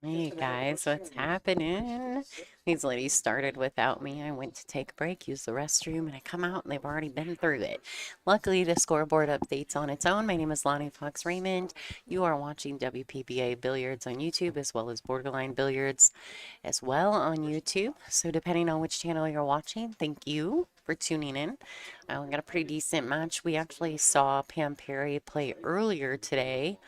Hey guys, what's happening? These ladies started without me. I went to take a break, use the restroom, and I come out and they've already been through it. Luckily, the scoreboard updates on its own. My name is Lonnie Fox Raymond. You are watching WPBA Billiards on YouTube as well as Borderline Billiards as well on YouTube. So depending on which channel you're watching, thank you for tuning in. We got a pretty decent match. We actually saw Pam Perry play earlier today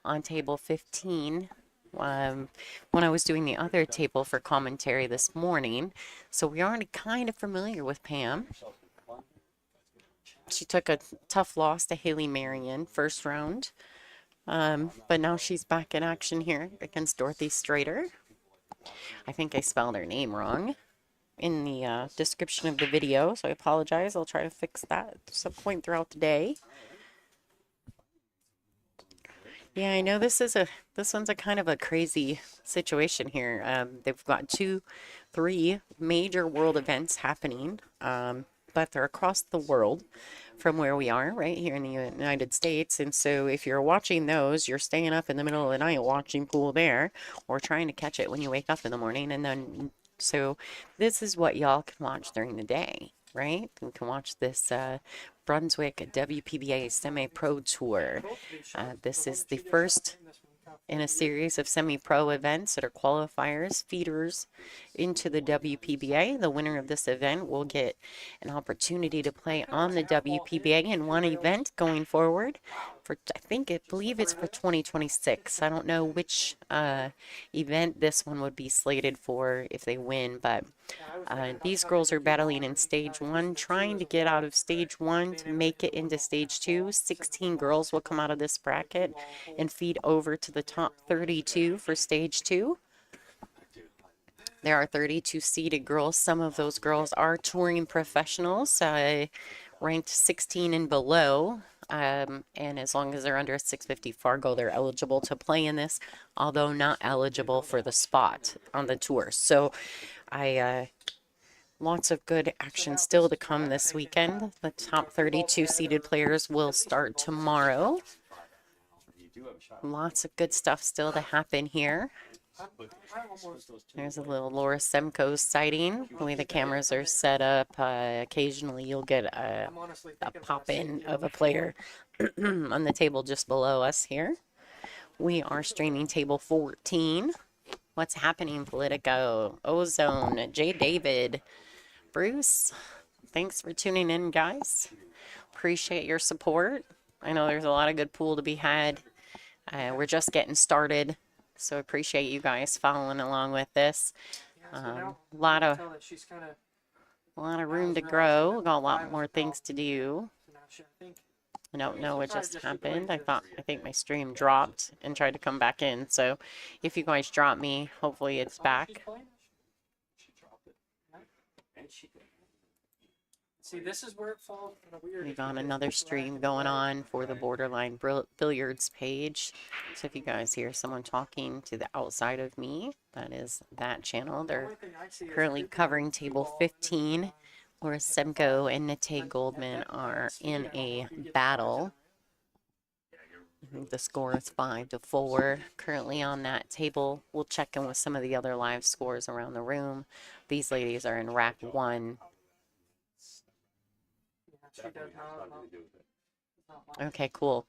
on table 15 when I was doing the other table for commentary this morning. So we are kind of familiar with Pam. She took a tough loss to Haley Marion first round, but now she's back in action here against Dorothy Strader. I think I spelled her name wrong in the description of the video, so I apologize. I'll try to fix that at some point throughout the day. Yeah, I know this one's a kind of a crazy situation here. They've got three major world events happening, but they're across the world from where we are, right here in the United States. And so if you're watching those, you're staying up in the middle of the night watching pool there, or trying to catch it when you wake up in the morning. And then, so this is what y'all can watch during the day, right? You can watch this Brunswick WPBA Semi-Pro Tour. This is the first in a series of semi-pro events that are qualifiers, feeders into the WPBA. The winner of this event will get an opportunity to play on the WPBA in one event going forward. I believe it's for 2026. I don't know which event this one would be slated for if they win, but these girls are battling in stage one, trying to get out of stage one to make it into stage two. 16 girls will come out of this bracket and feed over to the top 32 for stage two. There are 32 seeded girls. Some of those girls are touring professionals, ranked 16 and below. And as long as they're under a 650 Fargo, they're eligible to play in this, although not eligible for the spot on the tour. So lots of good action still to come this weekend. The top 32 seeded players will start tomorrow. Lots of good stuff still to happen here. There's a little Laura Semko sighting. The way the cameras are set up, occasionally you'll get a pop-in of a player on the table just below us here. We are streaming table 14. What's happening, Politico? Ozone, Jay David, Bruce. Thanks for tuning in, guys. Appreciate your support. I know there's a lot of good pool to be had. We're just getting started, so appreciate you guys following along with this. A lot of room to grow. Got a lot more things to do. I don't know what just happened. I think my stream dropped and tried to come back in. So if you guys drop me, hopefully it's back. See, this is where it falls in a weird. We got another stream going on for the Borderline Billiards page. So if you guys hear someone talking to the outside of me, that is that channel. They're currently covering table 15, where Semko and Nate Goldman are in a battle. I think the score is 5-4 currently on that table. We'll check in with some of the other live scores around the room. These ladies are in rack 1. Okay, cool.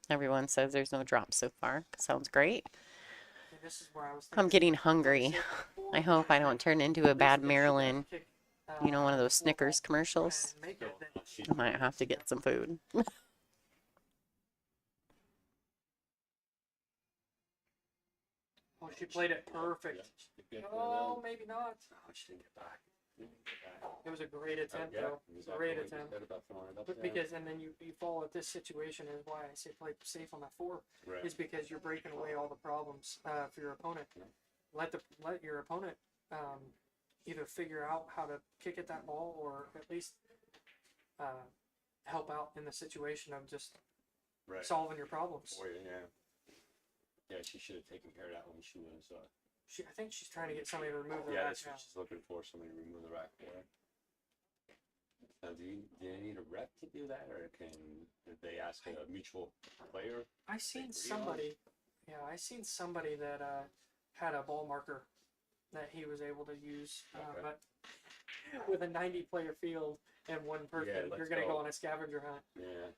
Everyone says there's no drop so far. Sounds great. I'm getting hungry. I hope I don't turn into a bad Maryland, one of those Snickers commercials. I might have to get some food. Oh, she played it perfect. Oh, maybe not. It was a great attempt, though. Great attempt. Because, and then you fall at this situation, is why I say play safe on that 4, is because you're breaking away all the problems for your opponent. Let your opponent either figure out how to kick at that ball, or at least help out in the situation of just solving your problems. Yeah, she should have taken care of that when she was. I think she's trying to get somebody to remove the rack. Yeah, that's what she's looking for. Somebody to remove the rack for her. Now, do you need a rep to do that, or did they ask a mutual player? I seen somebody that had a ball marker that he was able to use. Okay. But with a 90-player field and one person, Yeah, let's you're going to go. go on a scavenger hunt. Yeah.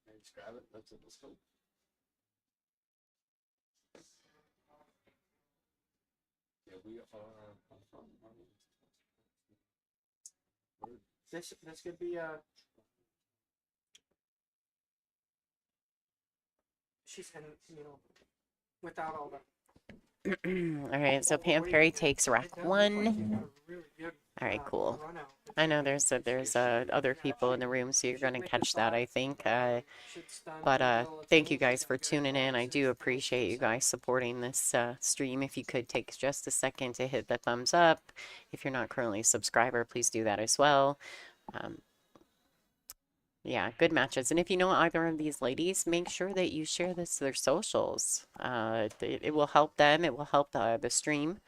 Hey, just grab it. Let's go. Yeah, we are. This could be she's and without all the All right, so Pam Perry takes rack one. All right, cool. I know there's other people in the room, so you're gonna catch that, I think. But thank you guys for tuning in. I do appreciate you guys supporting this stream. If you could take just a second to hit the thumbs up. If you're not currently a subscriber, please do that as well. Yeah, good matches. And if you know either of these ladies, make sure that you share this to their socials. It will help them. It will help the stream.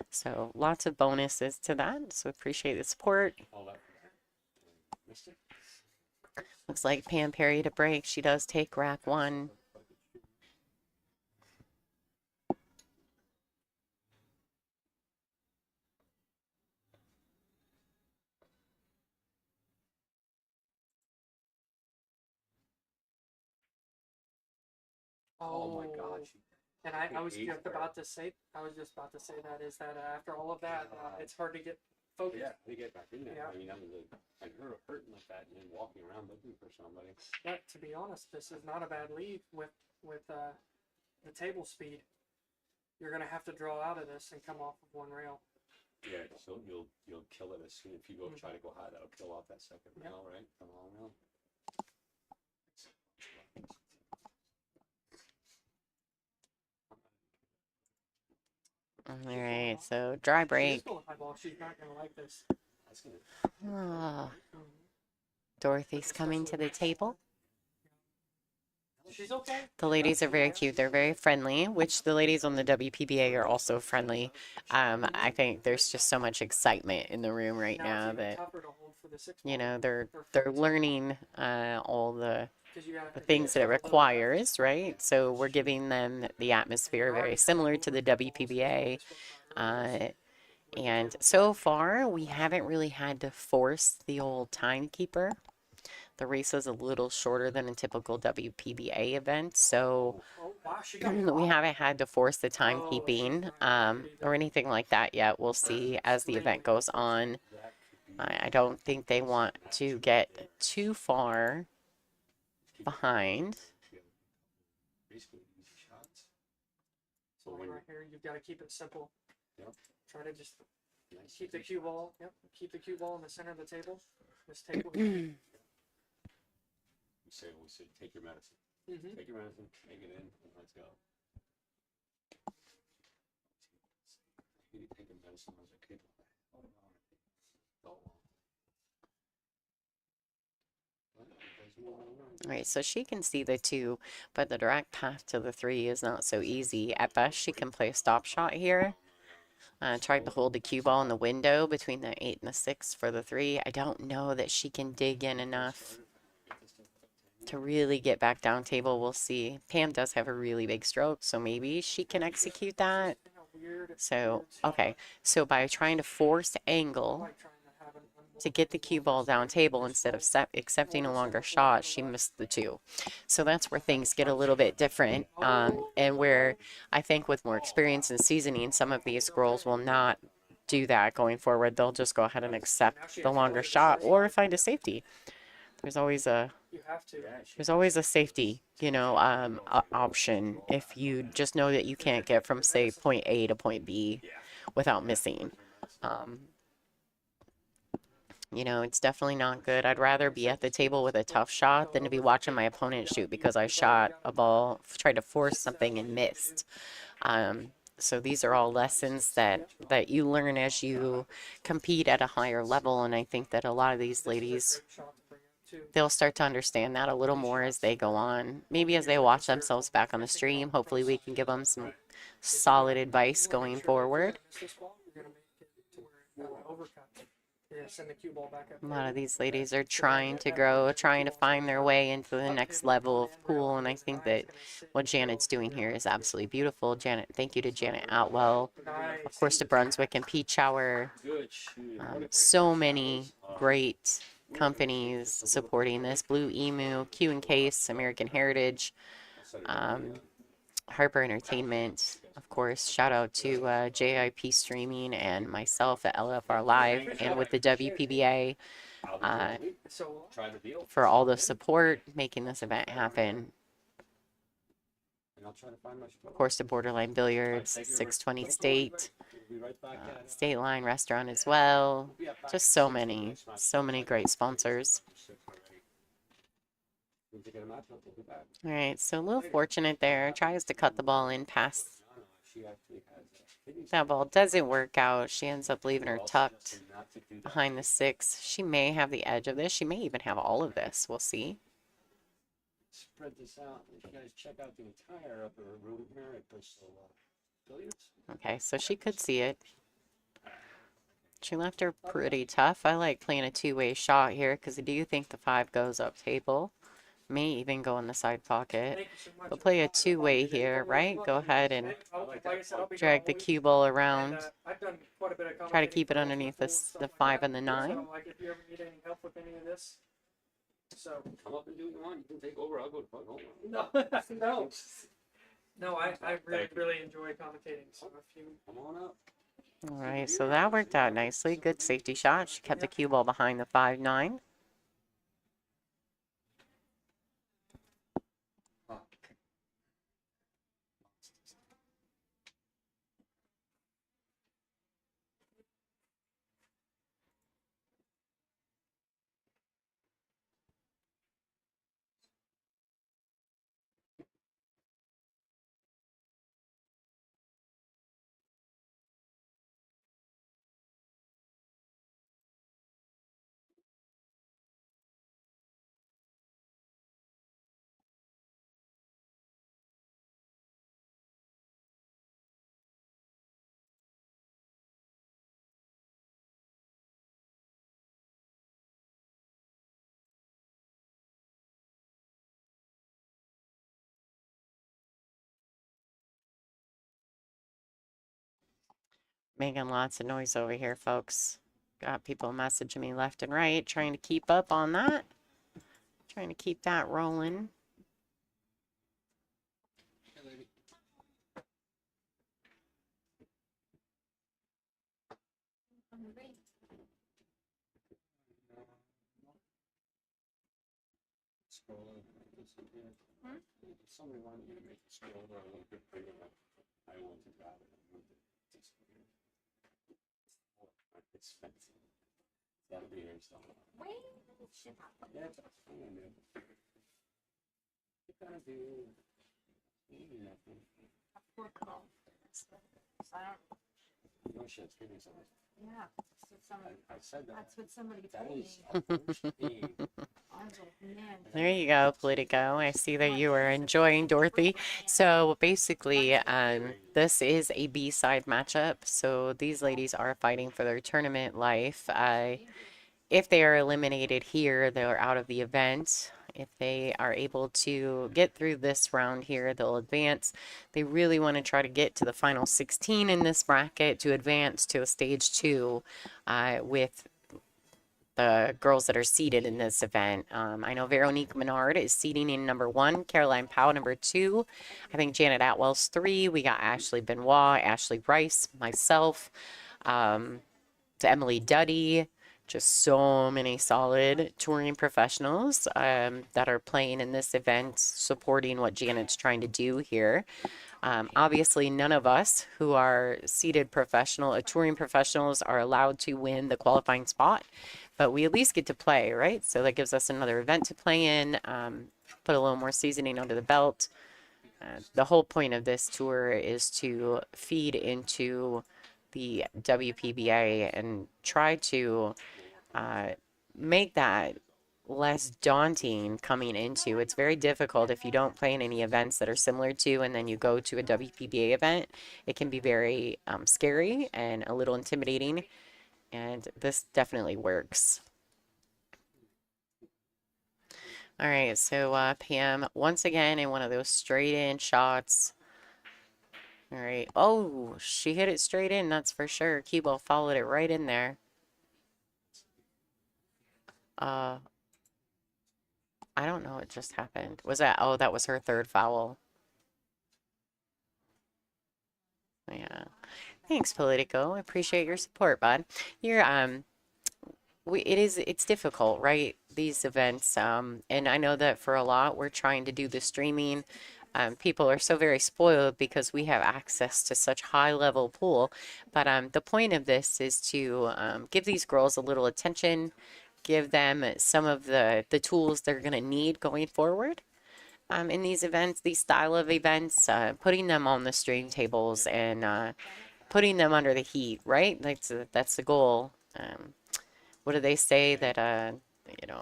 So lots of bonuses to that. So appreciate the support. Looks like Pam Perry to break. She does take rack one. Oh my gosh. And I was just about to say that is that after all of that, it's hard to get focused. Yeah, to get back in there. Yeah. I mean, that was and her hurting like that and then walking around looking for somebody. But to be honest, this is not a bad lead with the table speed. You're gonna have to draw out of this and come off of one rail. Yeah, so you'll kill it as soon if you go try to go high. That'll kill off that second rail, right? The long rail. All right, so dry break. She's not gonna like this. Oh. Dorothy's coming to the table. She's okay. The ladies are very cute. They're very friendly, which the ladies on the WPBA are also friendly. I think there's just so much excitement in the room right now that, they're learning all the things that it requires, right? So we're giving them the atmosphere very similar to the WPBA. And so far, we haven't really had to force the old timekeeper. The race is a little shorter than a typical WPBA event, so we haven't had to force the timekeeping or anything like that yet. We'll see as the event goes on. I don't think they want to get too far behind. So right here, you've got to keep it simple. Yep. Try to just keep the cue ball. Yep. Keep the cue ball in the center of the table. This table. We say, take your medicine. Mm-hmm. Take your medicine, take it in, and let's go. You need to take your medicine as a kid. All right, so she can see the 2, but the direct path to the 3 is not so easy. At best, she can play a stop shot here. Tried to hold the cue ball in the window between the 8 and the 6 for the 3. I don't know that she can dig in enough to really get back down table. We'll see. Pam does have a really big stroke, so maybe she can execute that. So, okay. So by trying to force angle to get the cue ball down table instead of accepting a longer shot, she missed the 2. So that's where things get a little bit different, and where I think with more experience and seasoning, some of these girls will not do that going forward. They'll just go ahead and accept the longer shot or find a safety. There's always a safety, option if you just know that you can't get from, say, point A to point B without missing. It's definitely not good. I'd rather be at the table with a tough shot than to be watching my opponent shoot because I shot a ball, tried to force something and missed. So these are all lessons that you learn as you compete at a higher level, and I think that a lot of these ladies, they'll start to understand that a little more as they go on. Maybe as they watch themselves back on the stream, hopefully we can give them some solid advice going forward. send the cue ball back up. A lot of these ladies are trying to grow, trying to find their way into the next level of pool, and I think that what Janet's doing here is absolutely beautiful. Janet, thank you to Janet Outwell, of course to Brunswick and Peach Hour. So many great companies supporting this. Blue Emu, Q and Case, American Heritage, Harper Entertainment, of course. Shout out to JIP Streaming and myself at LFR Live and with the WPBA for all the support making this event happen. Of course, the Borderline Billiards, 620 State, State Line Restaurant as well. Just so many great sponsors. All right, so a little fortunate there. Tries to cut the ball in past that ball. Doesn't work out. She ends up leaving her tucked behind the 6. She may have the edge of this. She may even have all of this. We'll see. Spread this out. You guys check out the entire upper room here at Bristol Billiards. Okay, so she could see it. She left her pretty tough. I like playing a two-way shot here because I do think the 5 goes up table. May even go in the side pocket. We'll play a two-way here, right? Go ahead and drag the cue ball around. Try to keep it underneath this, the 5 and the 9. So come up and do what you want. You can take over. I'll go to front home. No, I really enjoy commentating. So if you come on up. All right, so that worked out nicely. Good safety shot. She kept the cue ball behind the 5-9. Making lots of noise over here, folks. Got people messaging me left and right, trying to keep up on that. Trying to keep that rolling. Somebody wanted me to make the scroll a little bit bigger. I want to grab it. It's expensive. That'll be here somewhere. Yeah, that's fine. You gotta do nothing. No shit, give me something. Yeah, I said that. that's what somebody That told me. is unfortunately. I was like, man. There you go, Politico. I see that you are enjoying Dorothy. So basically, this is a B-side matchup. So these ladies are fighting for their tournament life. If they are eliminated here, they're out of the event. If they are able to get through this round here, they'll advance. They really want to try to get to the final 16 in this bracket to advance to a stage 2 with the girls that are seated in this event. I know Veronique Menard is seating in number 1, Caroline Powell number 2. I think Janet Atwell's 3. We got Ashley Benoit, Ashley Rice, myself, to Emily Duddy. Just so many solid touring professionals that are playing in this event, supporting what Janet's trying to do here. Obviously, none of us who are seated touring professionals are allowed to win the qualifying spot, but we at least get to play, right? So that gives us another event to play in, put a little more seasoning under the belt. The whole point of this tour is to feed into the WPBA and try to make that less daunting coming into. It's very difficult if you don't play in any events that are similar to, and then you go to a WPBA event. It can be very scary and a little intimidating. And this definitely works. All right, so Pam, once again in one of those straight in shots. All right. Oh, she hit it straight in, that's for sure. Cue ball followed it right in there. I don't know what just happened. Was that, oh, that was her third foul. Yeah. Thanks, Politico. I appreciate your support, bud. You're it's difficult, right? These events, and I know that for a lot, we're trying to do the streaming. People are so very spoiled because we have access to such high level pool. But the point of this is to give these girls a little attention, give them some of the tools they're going to need going forward. In these events, these style of events, putting them on the stream tables and putting them under the heat, right? That's the goal. What do they say that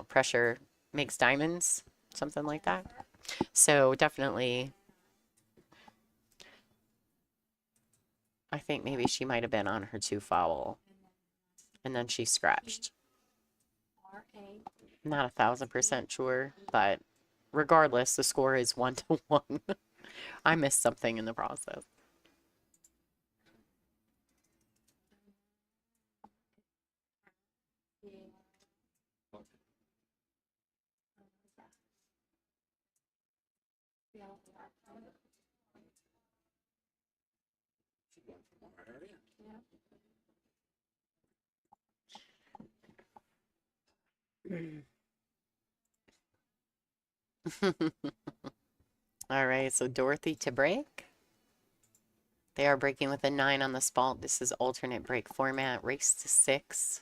pressure makes diamonds, something like that. So definitely, I think maybe she might have been on her 2 foul, and then she scratched. Not 1,000% sure, but regardless, the score is 1-1. I missed something in the process. All right, so Dorothy to break. They are breaking with a 9 on the spot. This is alternate break format, race to 6.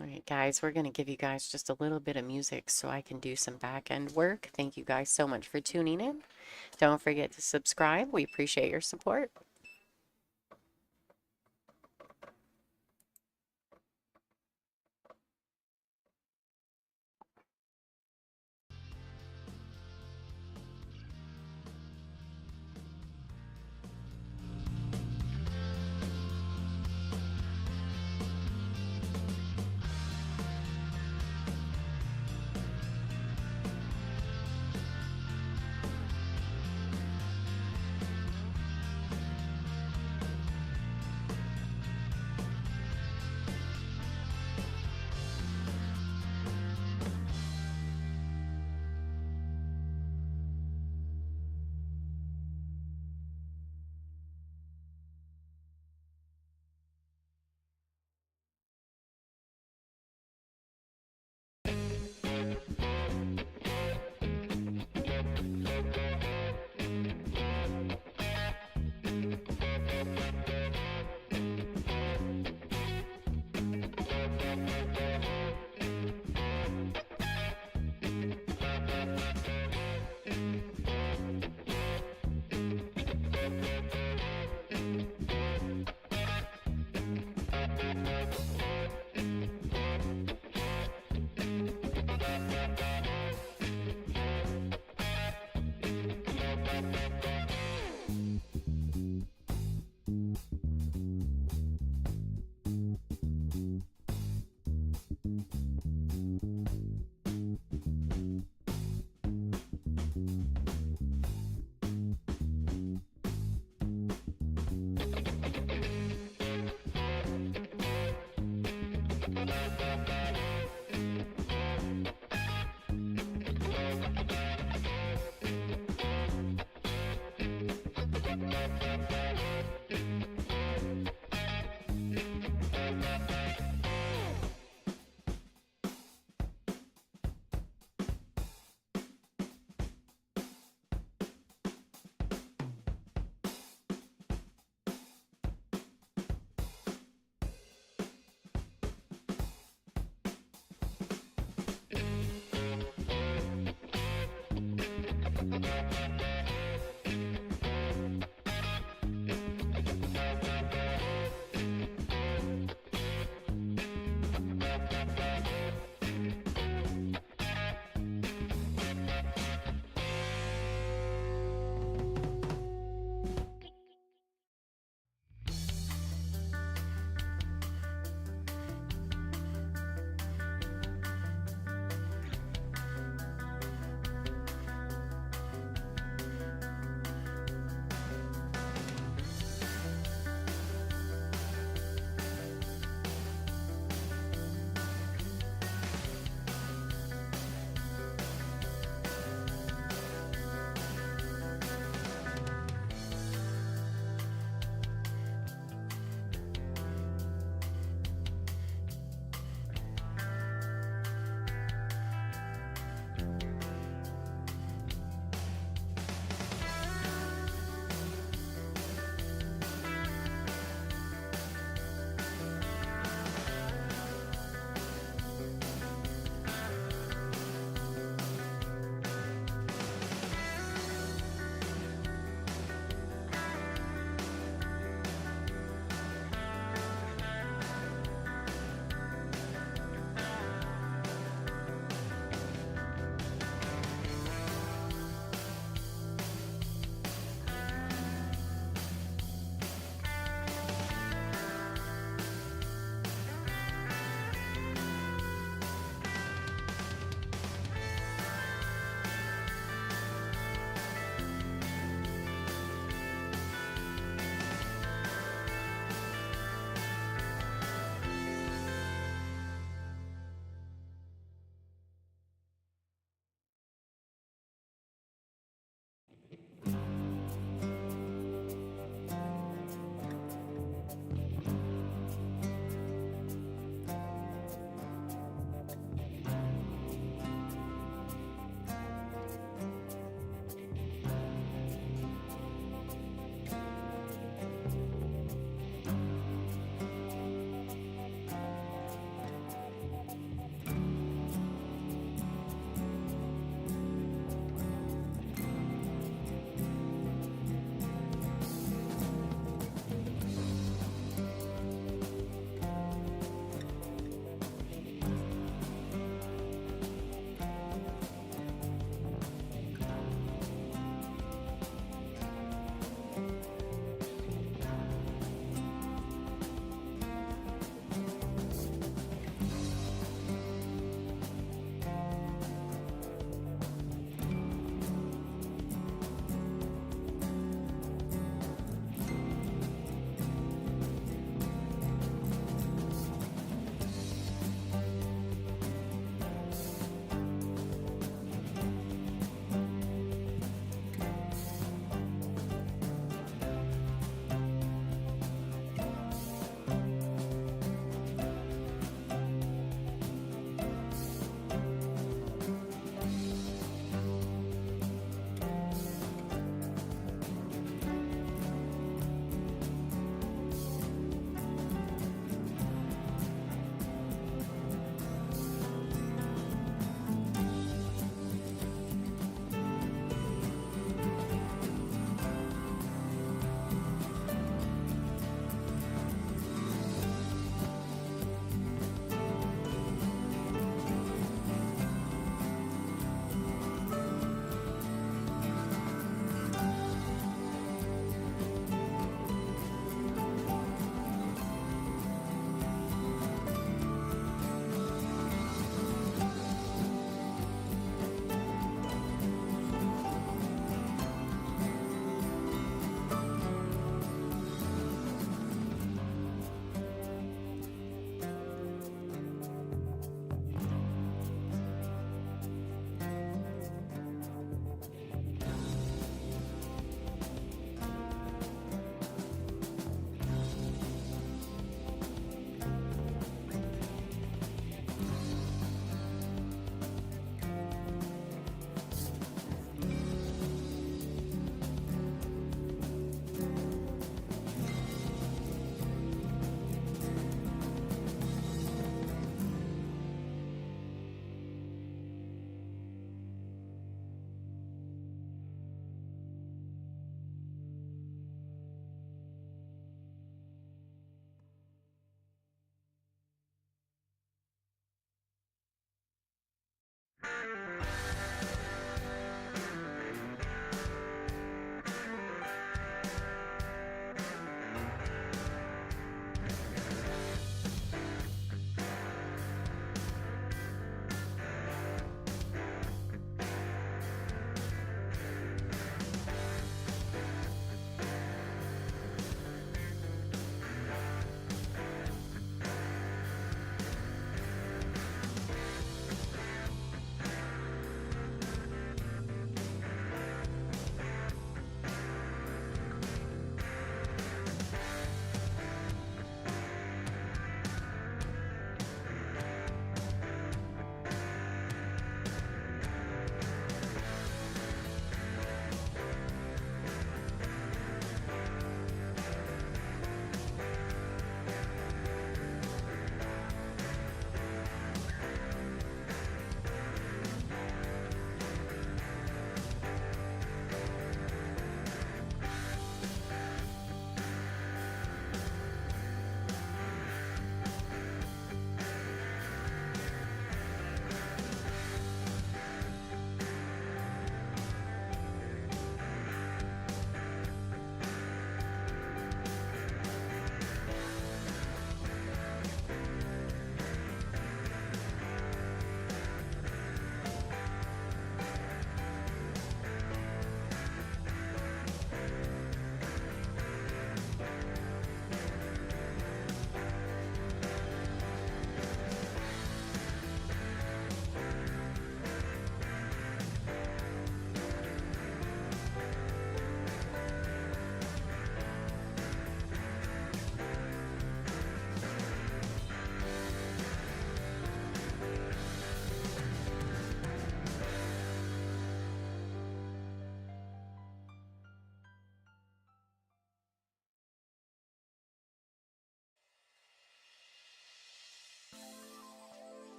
All right, guys, we're going to give you guys just a little bit of music so I can do some back end work. Thank you guys so much for tuning in. Don't forget to subscribe. We appreciate your support.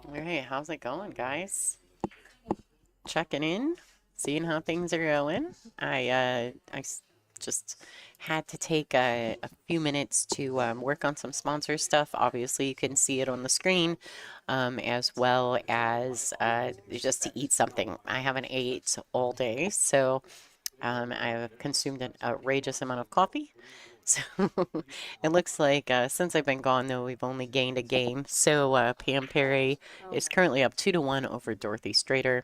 All right, how's it going, guys? Checking in, seeing how things are going. Just had to take a few minutes to work on some sponsor stuff. Obviously, you can see it on the screen, as well as just to eat something. I haven't ate all day, so I've consumed an outrageous amount of coffee. So it looks like since I've been gone, though, we've only gained a game. So Pam Perry is currently up 2-1 over Dorothy Strader.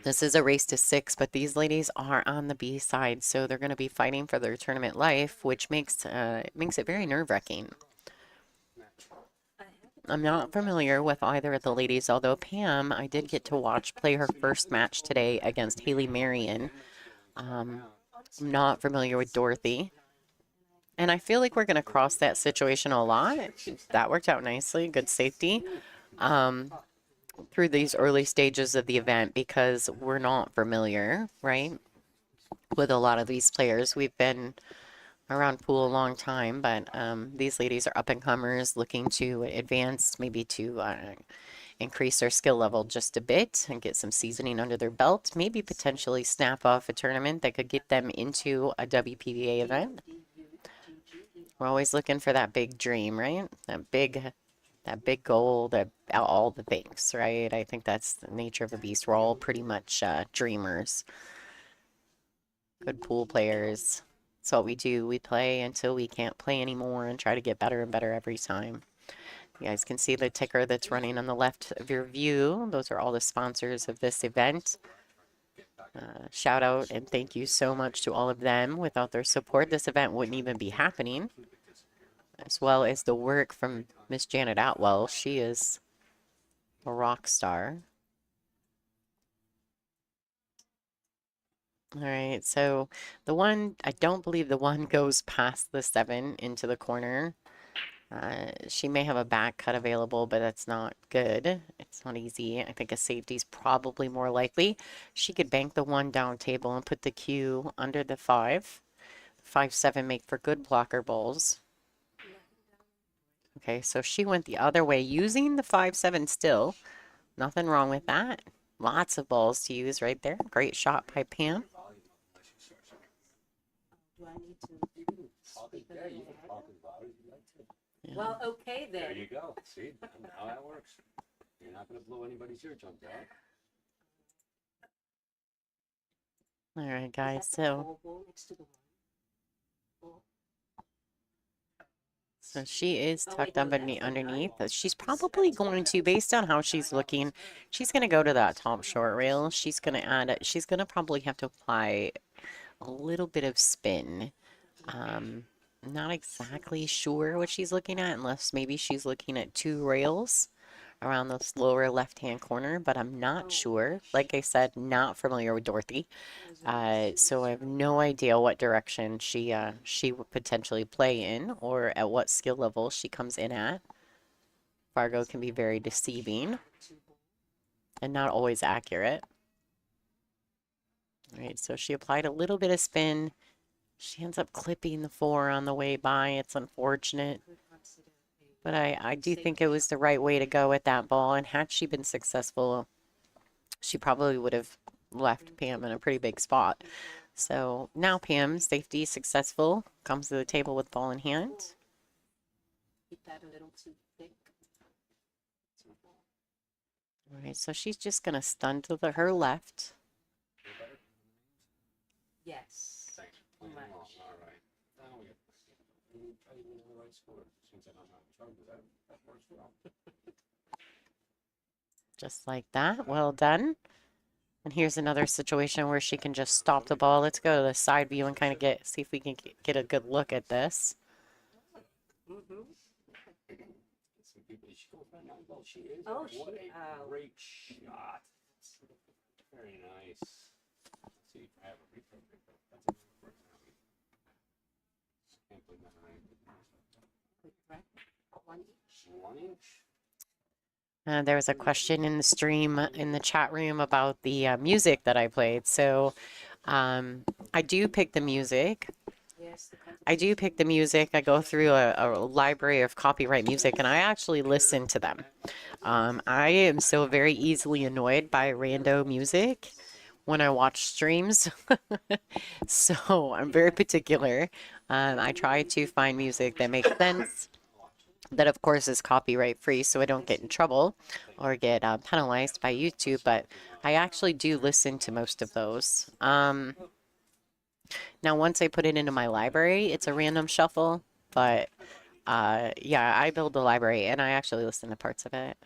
This is a race to 6, but these ladies are on the B side, so they're going to be fighting for their tournament life, which makes it very nerve-wracking. I'm not familiar with either of the ladies, although Pam, I did get to watch play her first match today against Haley Marion. I'm not familiar with Dorothy. And I feel like we're going to cross that situation a lot. That worked out nicely. Good safety. Through these early stages of the event because we're not familiar, right, with a lot of these players. We've been around pool a long time, but these ladies are up-and-comers looking to advance, maybe to increase their skill level just a bit and get some seasoning under their belt, maybe potentially snap off a tournament that could get them into a WPBA event. We're always looking for that big dream, right? That big goal, all the things, right? I think that's the nature of the beast. We're all pretty much dreamers. Good pool players. That's what we do. We play until we can't play anymore and try to get better and better every time. You guys can see the ticker that's running on the left of your view. Those are all the sponsors of this event. Shout out and thank you so much to all of them. Without their support, this event wouldn't even be happening. As well as the work from Miss Janet Atwell. She is a rock star. All right, so I don't believe the one goes past the 7 into the corner. She may have a back cut available, but that's not good. It's not easy. I think a safety is probably more likely. She could bank the 1 down table and put the cue under the 5. 5-7 make for good blocker balls. Okay, so she went the other way using the 5-7 still. Nothing wrong with that. Lots of balls to use right there. Great shot by Pam. Do I need to speak a little louder? Yeah. Well, okay then. There you go. See, how that works. You're not going to blow anybody's eardrums out. All right, guys, Is that the so ball ball next to the one? she is Oh, wait, tucked no, underneath. She's probably going to, based on how she's looking, she's going to go to that top short rail. She's going to probably have to apply a little bit of spin. Not exactly sure what she's looking at, unless maybe she's looking at 2 rails around this lower left-hand corner, but I'm not sure. Like I said, not familiar with Dorothy. So I have no idea what direction she would potentially play in or at what skill level she comes in at. Fargo can be very deceiving and not always accurate. All right, so she applied a little bit of spin. She ends up clipping the 4 on the way by. It's unfortunate. But I do think it was the right way to go with that ball. And had she been successful, she probably would have left Pam in a pretty big spot. So now Pam, safety successful, comes to the table with ball in hand. Keep that a little too thick. All right, so she's just going to stun to her left. Yes. Thanks. Much. All right. Now we try to get the right score. Since I don't have a chart, that works well. Just like that. Well done. And here's another situation where she can just stop the ball. Let's go to the side view and kind of see if we can get a good look at this. Some people, she goes right now. Well, she is. Oh, What she- a great shot. Very nice. Let's see if I have a replay. That's a first time. Can't believe that. Right? 1 each. 1 inch. There was a question in the stream, in the chat room about the music that I played. So I do pick the music. I do pick the music. I go through a library of copyright music and I actually listen to them. I am so very easily annoyed by rando music when I watch streams. So I'm very particular. I try to find music that makes sense, that of course is copyright free, so I don't get in trouble or get penalized by YouTube. But I actually do listen to most of those. Now, once I put it into my library, it's a random shuffle. But yeah, I build the library and I actually listen to parts of it.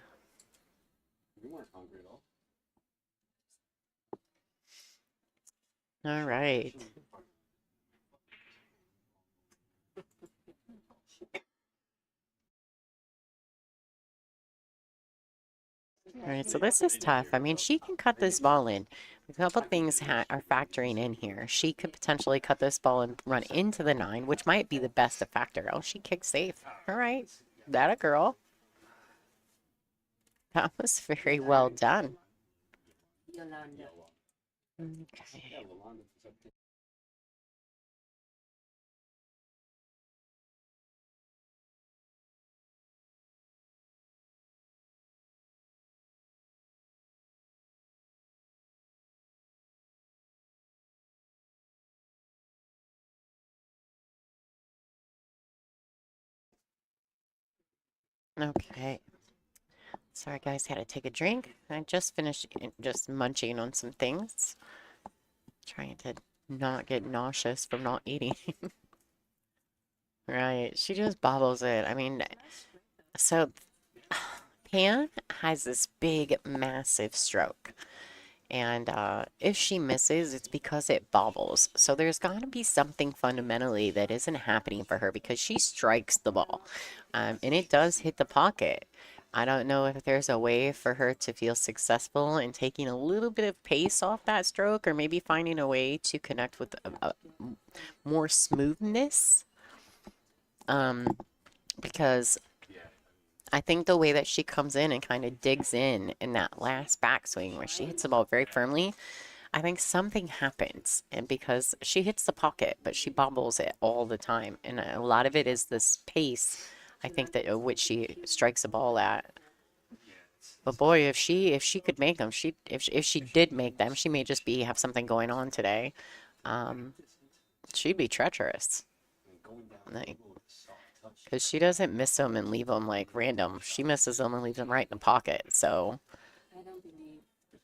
You weren't hungry at all. All right. All right, so this is tough. I mean, she can cut this ball in. A couple things are factoring in here. She could potentially cut this ball and run into the 9, which might be the best of factor. Oh, she kicked safe. All right, that a girl. That was very well done. Yolanda. Okay. Yeah, Lalonda was up there. Okay. Sorry, guys, had to take a drink. I just finished just munching on some things. Trying to not get nauseous from not eating. Right, she just bobbles it. I mean, so Pan has this big, massive stroke. And if she misses, it's because it bobbles. So there's got to be something fundamentally that isn't happening for her because she strikes the ball. And it does hit the pocket. I don't know if there's a way for her to feel successful in taking a little bit of pace off that stroke, or maybe finding a way to connect with more smoothness. Because I think the way that she comes in and kind of digs in that last backswing where she hits the ball very firmly, I think something happens. And because she hits the pocket, but she bobbles it all the time. And a lot of it is this pace, I think, that at which she strikes the ball at. But boy, if she could make them, if she did make them, she may just have something going on today. She'd be treacherous. Like, because she doesn't miss them and leave them like random. She misses them and leaves them right in the pocket. So I don't believe.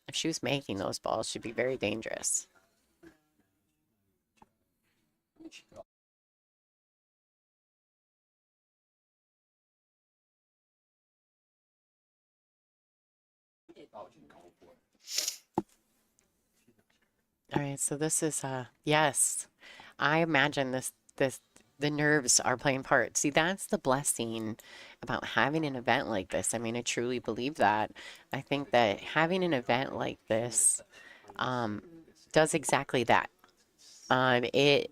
if she was making those balls, she'd be very dangerous. All right, so this is yes. I imagine this the nerves are playing part. See, that's the blessing about having an event like this. I mean, I truly believe that. I think that having an event like this does exactly that. It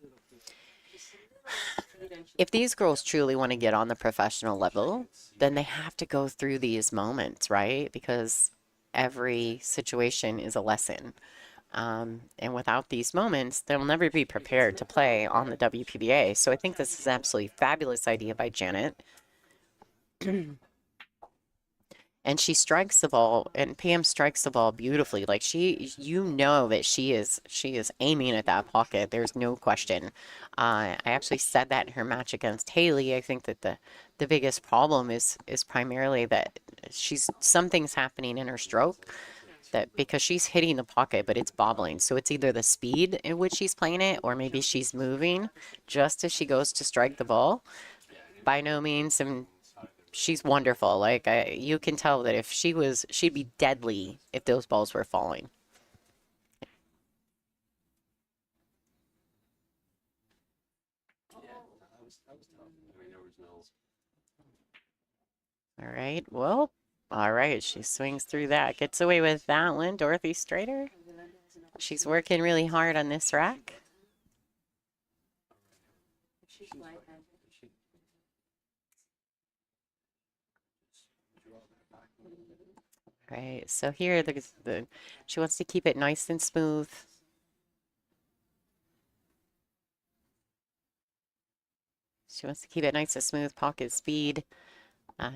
if these girls truly want to get on the professional level, then they have to go through these moments, right? Because every situation is a lesson. And without these moments, they'll never be prepared to play on the WPBA. So I think this is an absolutely fabulous idea by Janet. And she strikes the ball, and Pam strikes the ball beautifully. Like you know that she is aiming at that pocket. There's no question. I actually said that in her match against Haley. I think that the biggest problem is primarily that something's happening in her stroke, that because she's hitting the pocket, but it's bobbling. So it's either the speed in which she's playing it, or maybe she's moving just as she goes to strike the ball. By no means, and she's wonderful. Like you can tell that if she'd be deadly if those balls were falling. Yeah, that was tough. I mean, there was no. All right. Well, all right. She swings through that. Gets away with that one. Dorothy Strader. She's working really hard on this rack. She's right-handed. Right. So here, she wants to keep it nice and smooth. She wants to keep it nice and smooth, pocket speed.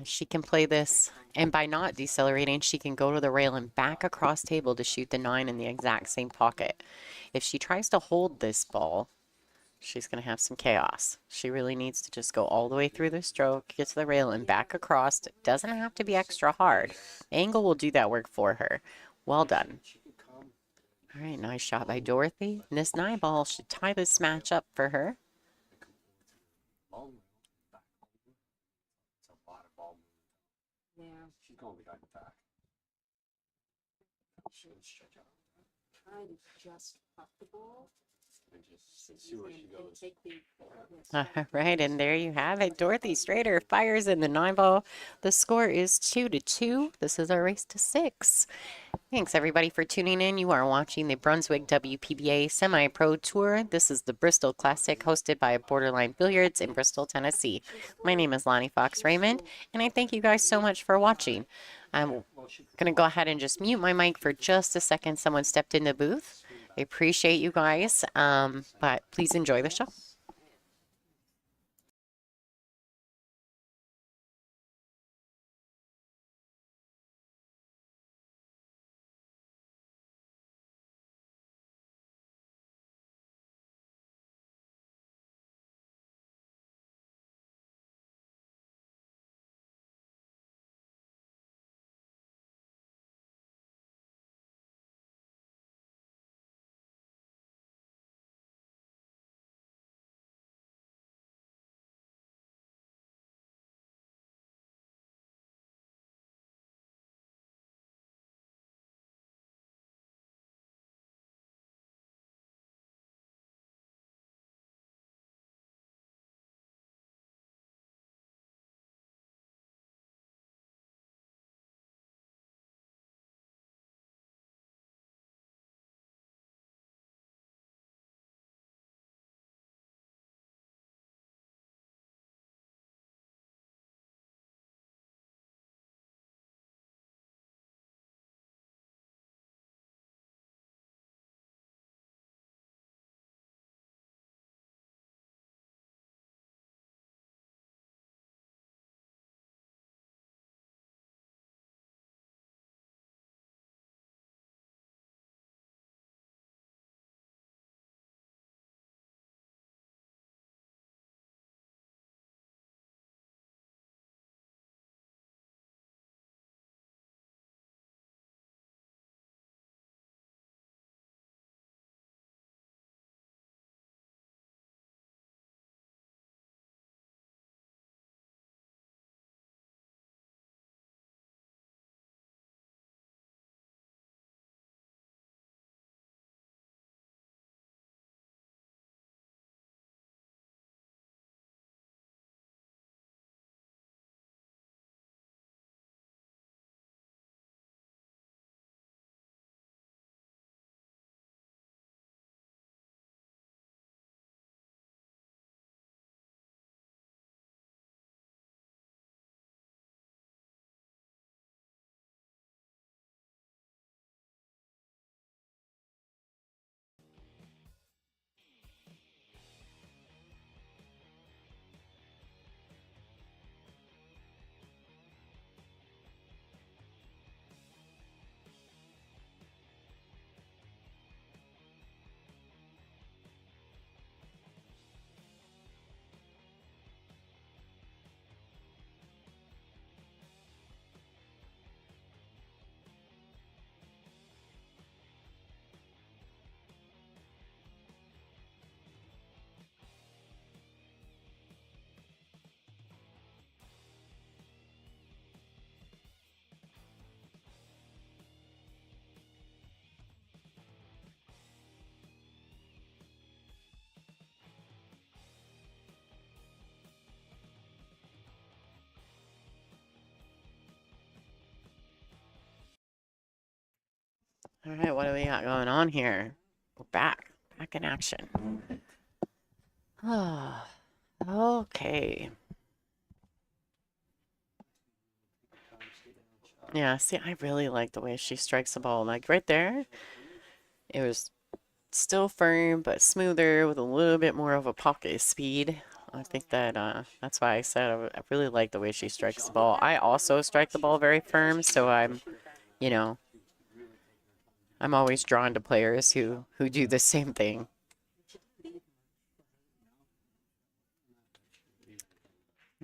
She can play this, and by not decelerating, she can go to the rail and back across table to shoot the 9 in the exact same pocket. If she tries to hold this ball, she's going to have some chaos. She really needs to just go all the way through the stroke, get to the rail, and back across. It doesn't have to be extra hard. Angle will do that work for her. Well done. All right, nice shot by Dorothy. And this 9 ball should tie this match up for her. Yeah. She's going behind the back. Try to just puck the ball. And just see where she And goes. take the. All right, and there you have it. Dorothy Strader fires in the 9 ball. The score is 2-2. This is our race to 6. Thanks everybody for tuning in. You are watching the Brunswick WPBA Semi-Pro Tour. This is the Bristol Classic hosted by Borderline Billiards in Bristol, Tennessee. My name is Lonnie Fox Raymond, and I thank you guys so much for watching. I'm going to go ahead and just mute my mic for just a second. Someone stepped in the booth. I appreciate you guys, but please enjoy the show. All right, what do we got going on here? We're back in action. Oh, okay. Yeah, see, I really like the way she strikes the ball. Like right there, it was still firm, but smoother with a little bit more of a pocket speed. I think that that's why I said I really like the way she strikes the ball. I also strike the ball very firm, so you know, I'm always drawn to players who do the same thing.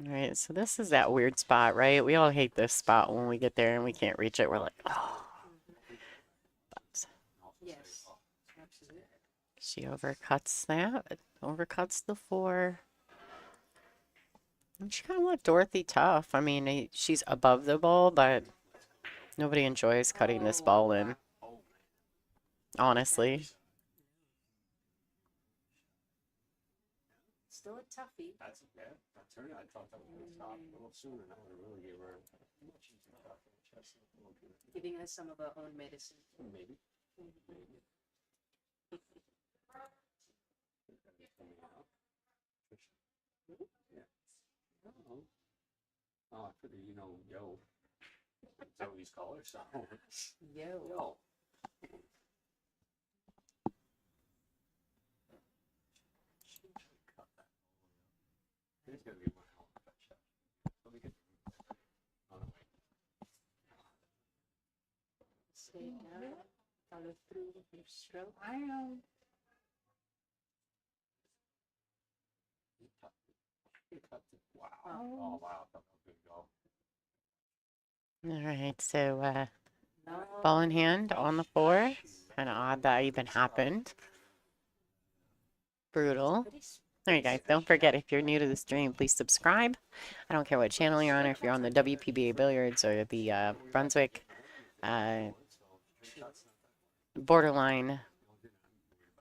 All right, so this is that weird spot, right? We all hate this spot when we get there and we can't reach it. We're like, oh. But Yes. Absolutely. she overcuts that, overcuts the 4. And she kind of left Dorothy tough. I mean, she's above the ball, but nobody enjoys cutting this ball in, honestly. Still a toughie. That's okay. That's her. I thought that was going to stop a little sooner. Now I really gave her much easier stuff in the chest. Giving her some of her own medicine. Maybe. Yeah. Oh, I figured yo. Zoe's color, so. Yo. There's gonna be one hell of a cut shot. Let me get on the way. Stay down. Follow through with your stroke. He cut it. Wow. Oh, wow. That was a good go. All right, so No. ball in hand on the 4. Kind of odd that even happened. Brutal. All right, guys, don't forget, if you're new to the stream, please subscribe. I don't care what channel you're on, or if you're on the WPBA Billiards or the Brunswick Borderline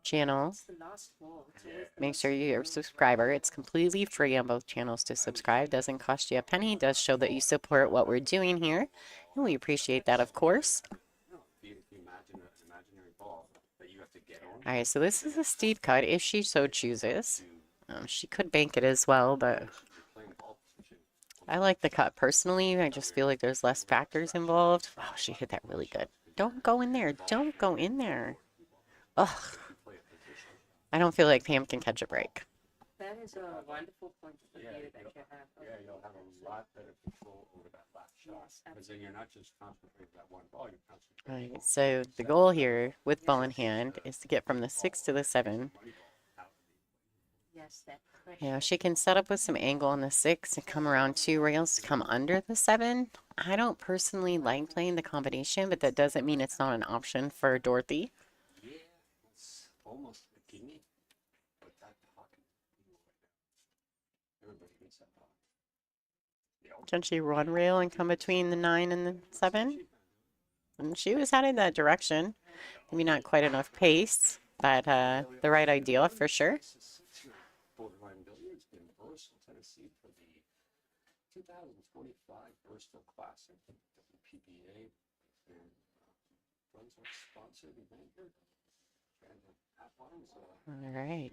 channel. It's the last ball. It's always the Make last sure you're a subscriber. It's completely free on both channels to subscribe. Doesn't cost you a penny. Does show that you support what we're doing here, and we appreciate that, of course. If you imagine an imaginary ball that you have to get on. All right, so this is a steep cut if she so chooses. She could bank it as well, but I like the cut personally. I just feel like there's less factors involved. Oh, she hit that really good. Don't go in there. Don't go in there. Ugh. I don't feel like Pam can catch a break. That is a wonderful point of view that you have. Yeah, you'll have a lot better control over that last shot. Yes, Because then you're not just concentrating that one ball, you're concentrating. Right, so the goal here with ball in hand is to get from the 6 to the 7. Yes, that pressure. You know, she can set up with some angle on the 6 and come around 2 rails to come under the 7. I don't personally like playing the combination, but that doesn't mean it's not an option for Dorothy. Yeah, it's almost a gimme. But that pocket, everybody gets that pocket. Can she run rail and come between the 9 and the 7? And she was headed that direction. Maybe not quite enough pace, but the right idea for sure. Borderline Billiards in Bristol, Tennessee for the 2025 Bristol Classic WPBA and Brunswick sponsored event here. All right.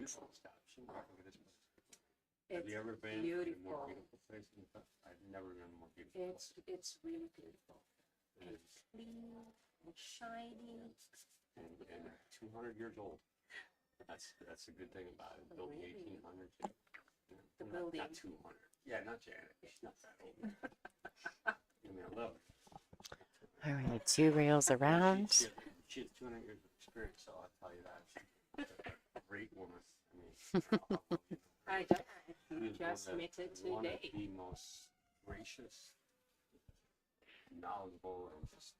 Have you ever been in a more beautiful. beautiful place? I've never been in a more beautiful place. It's really beautiful. And clean and shiny. And 200 years old. That's a good thing about it. Built in the 1800s. The building. Not 200. Yeah, not Janet. She's not that old. I mean, I love her. All right, 2 rails around. She has 200 years of experience, so I'll tell you that. She's a great woman. I mean, Just met her one of today. the most gracious, knowledgeable, and just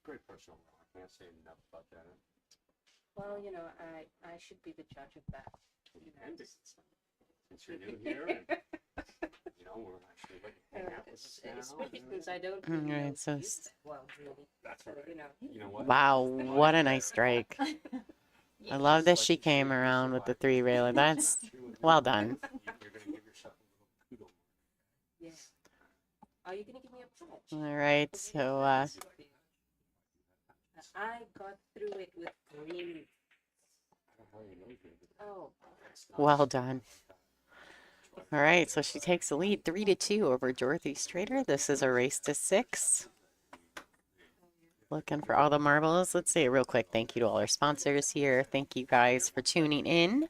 great person. I can't say enough about that. Well, I should be the judge of that. And since you're new here, and, we're actually like hang out with us now. Especially because I don't All really right, know so you that well, really. That's So, right. You know what? Wow, what a nice strike. I love that she came around with the 3 railer. That's well done. You're gonna give yourself a little kudo. Yeah. Are you gonna give me a pledge? All right, so I got through it with green. Oh, well done. All right, so she takes the lead 3-2 over Dorothy Strader. This is a race to 6. Looking for all the marbles. Let's say a real quick thank you to all our sponsors here. Thank you guys for tuning in.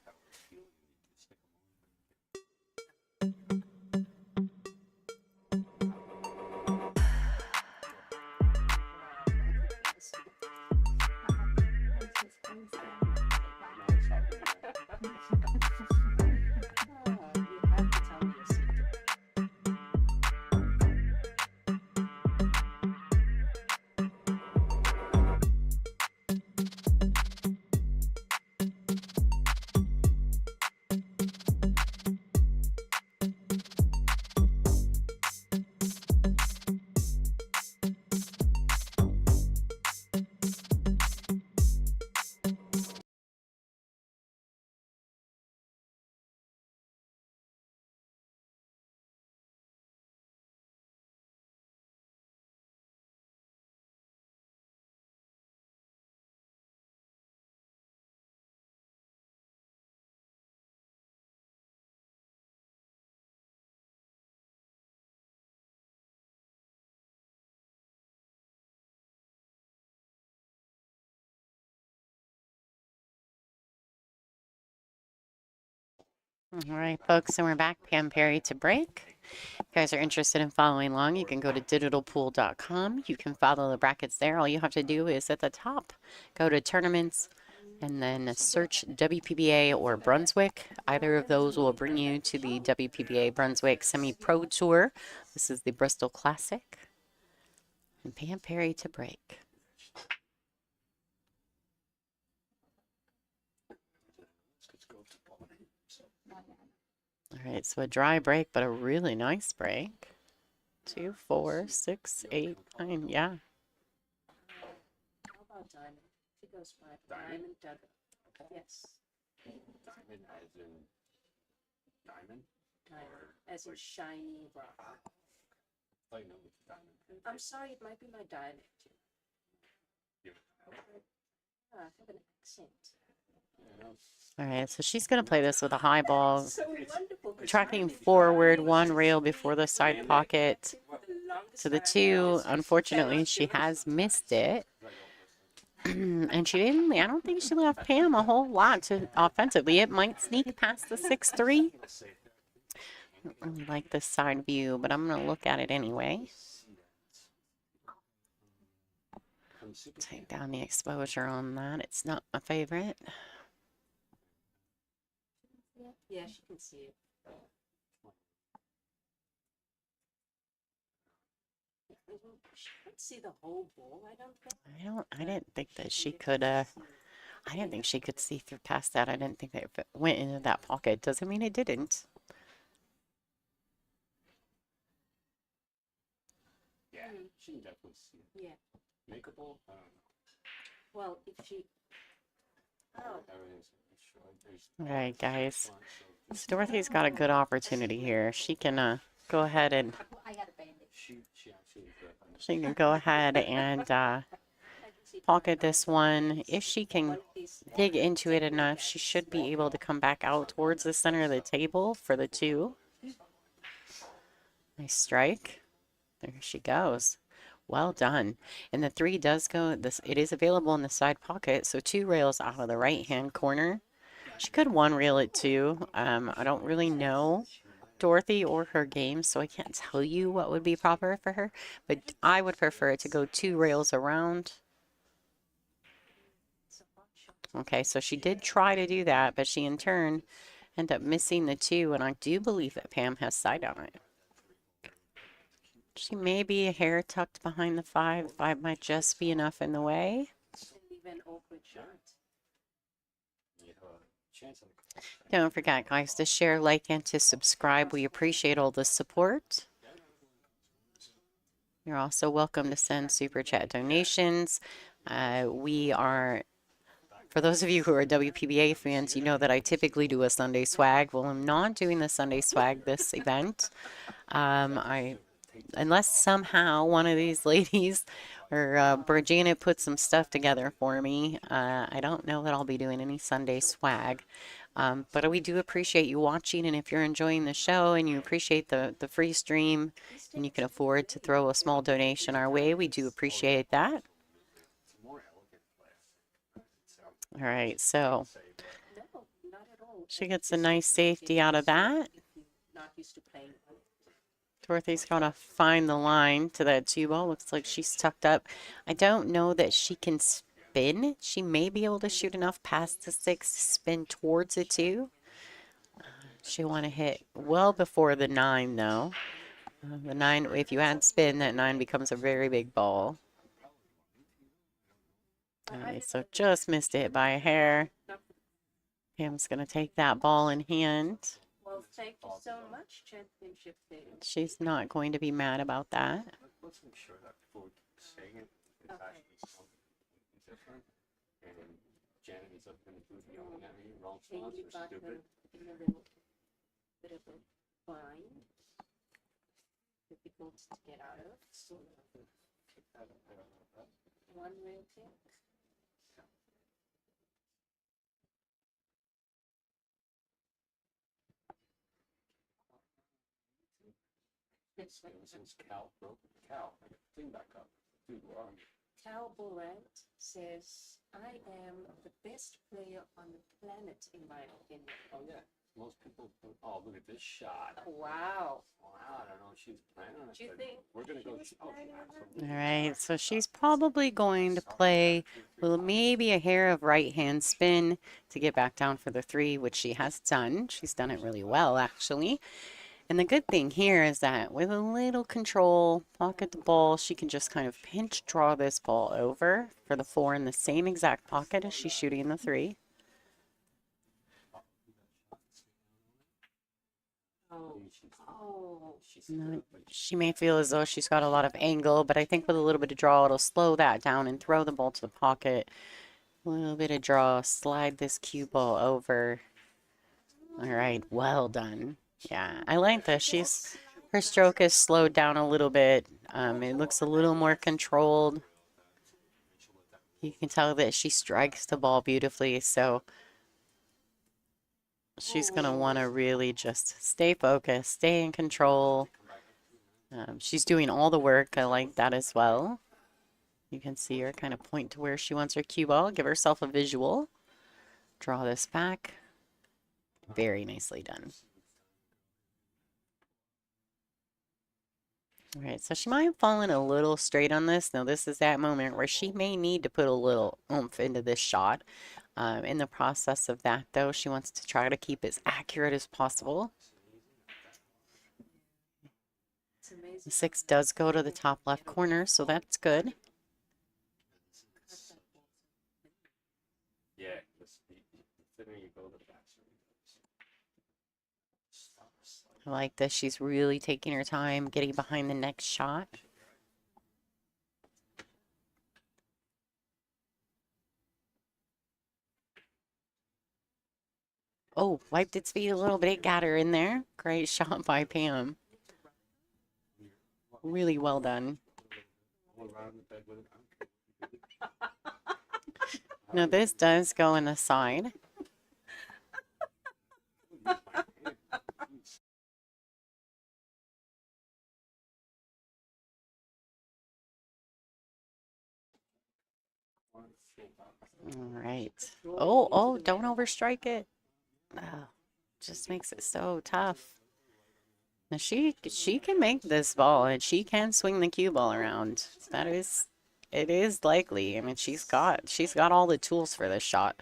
All right, folks, and we're back. Pam Perry to break. If you guys are interested in following along, you can go to digitalpool.com. You can follow the brackets there. All you have to do is at the top, go to tournaments, and then search WPBA or Brunswick. Either of those will bring you to the WPBA Brunswick Semi-Pro Tour. This is the Bristol Classic. And Pam Perry to break. All right, so a dry break, but a really nice break. 2, 4, 6, 8, 9. Yeah. How about diamond? She goes by diamond dagger. Yes, Diamond as in diamond? diamond, as in shiny rock. I thought you know it's diamond. I'm sorry, it might be my dialect. You I have an accent. know, All right, so she's going to play this with a high ball, So wonderful. tracking forward one rail before the side pocket to the 2. Unfortunately, she has missed it. And she didn't, I don't think she left Pam a whole lot to offensively. It might sneak past the 6-3. I don't really like this side view, but I'm going to look at it anyway. Take down the exposure on that. It's not my favorite. Yeah, she can see it. She can't see the whole ball, I don't think. I didn't think that she could, I didn't think she could see through past that. I didn't think that if it went into that pocket. Doesn't mean it didn't. yeah, she can definitely see it. Yeah. Makeable? I don't know. Well, if she. Oh, Everything's All right, guys. So Dorothy's got a good opportunity here. She can go ahead and I got a bandage. she actually she can go ahead and pocket this one. If she can dig into it enough, she should be able to come back out towards the center of the table for the 2. Nice strike. There she goes. Well done. And the 3 does go, it is available in the side pocket, so 2 rails out of the right-hand corner. She could 1 rail it too. I don't really know Dorothy or her game, so I can't tell you what would be proper for her, but I would prefer it to go 2 rails around. Okay, so she did try to do that, but she in turn ended up missing the 2, and I do believe that Pam has side on it. She may be a hair tucked behind the 5. 5 might just be enough in the way. Leave an awkward shot. you have a chance at a Don't forget, guys, to share, like, and to subscribe. We appreciate all the support. You're also welcome to send Super Chat donations. We are, for those of you who are WPBA fans, you know that I typically do a Sunday swag. Well, I'm not doing the Sunday swag this event. Unless somehow one of these ladies or Janet put some stuff together for me, I don't know that I'll be doing any Sunday swag. But we do appreciate you watching, and if you're enjoying the show and you appreciate the free stream and you can afford to throw a small donation our way, we do appreciate that. more elegant play. All right, so No, not at all. she gets a nice safety out of that. If you're not used to playing. Dorothy's got to find the line to that 2 ball. Looks like she's tucked up. I don't know that she can spin. She may be able to shoot enough past the 6 to spin towards the 2. She'll want to hit well before the 9, though. The 9, if you add spin, that 9 becomes a very big ball. All right, so just missed it by a hair. Pam's going to take that ball in hand. Well, thank you so much, Championship Day. She's not going to be mad about that. Let's make sure that before saying it, it's Okay. actually something different. And Janet is up in the booth yelling at me, wrong And spots you or got her stupid. in a little bit of a bind. Difficult to get out of. One real kick. Since Cal broke Cal, I got the thing back up. Dude, where are you? Cal Borant says, I am the best player on the planet, in my opinion. Oh yeah. Most people, oh, look at this shot. Wow. Wow, I don't know if she's planning on it. Do you but think we're gonna she go? was Oh, planning on it? absolutely. All right, so she's probably going to play well, maybe a hair of right hand spin to get back down for the 3, which she has done. She's done it really well, actually. And the good thing here is that with a little control, pocket the ball, she can just kind of pinch draw this ball over for the 4 in the same exact pocket as she's shooting the 3. Oh. Oh. No, she may feel as though she's got a lot of angle, but I think with a little bit of draw, it'll slow that down and throw the ball to the pocket. A little bit of draw, slide this cue ball over. All right, well done. Yeah, I like this. Her stroke is slowed down a little bit. It looks a little more controlled. You can tell that she strikes the ball beautifully, so she's going to want to really just stay focused, stay in control. She's doing all the work. I like that as well. You can see her kind of point to where she wants her cue ball, give herself a visual. Draw this back. Very nicely done. All right, so she might have fallen a little straight on this. Now, this is that moment where she may need to put a little oomph into this shot. In the process of that, though, she wants to try to keep as accurate as possible. It's amazing. The 6 does go to the top left corner, so that's good. Yeah, the thinner you go, the faster it goes. I like this. She's really taking her time, getting behind the next shot. Oh, wiped its feet a little bit, got her in there. Great shot by Pam. Really well done. Now this does go in the side. All right. Oh, don't overstrike it. Oh, just makes it so tough. Now she can make this ball and she can swing the cue ball around. It is likely. I mean, she's got all the tools for this shot.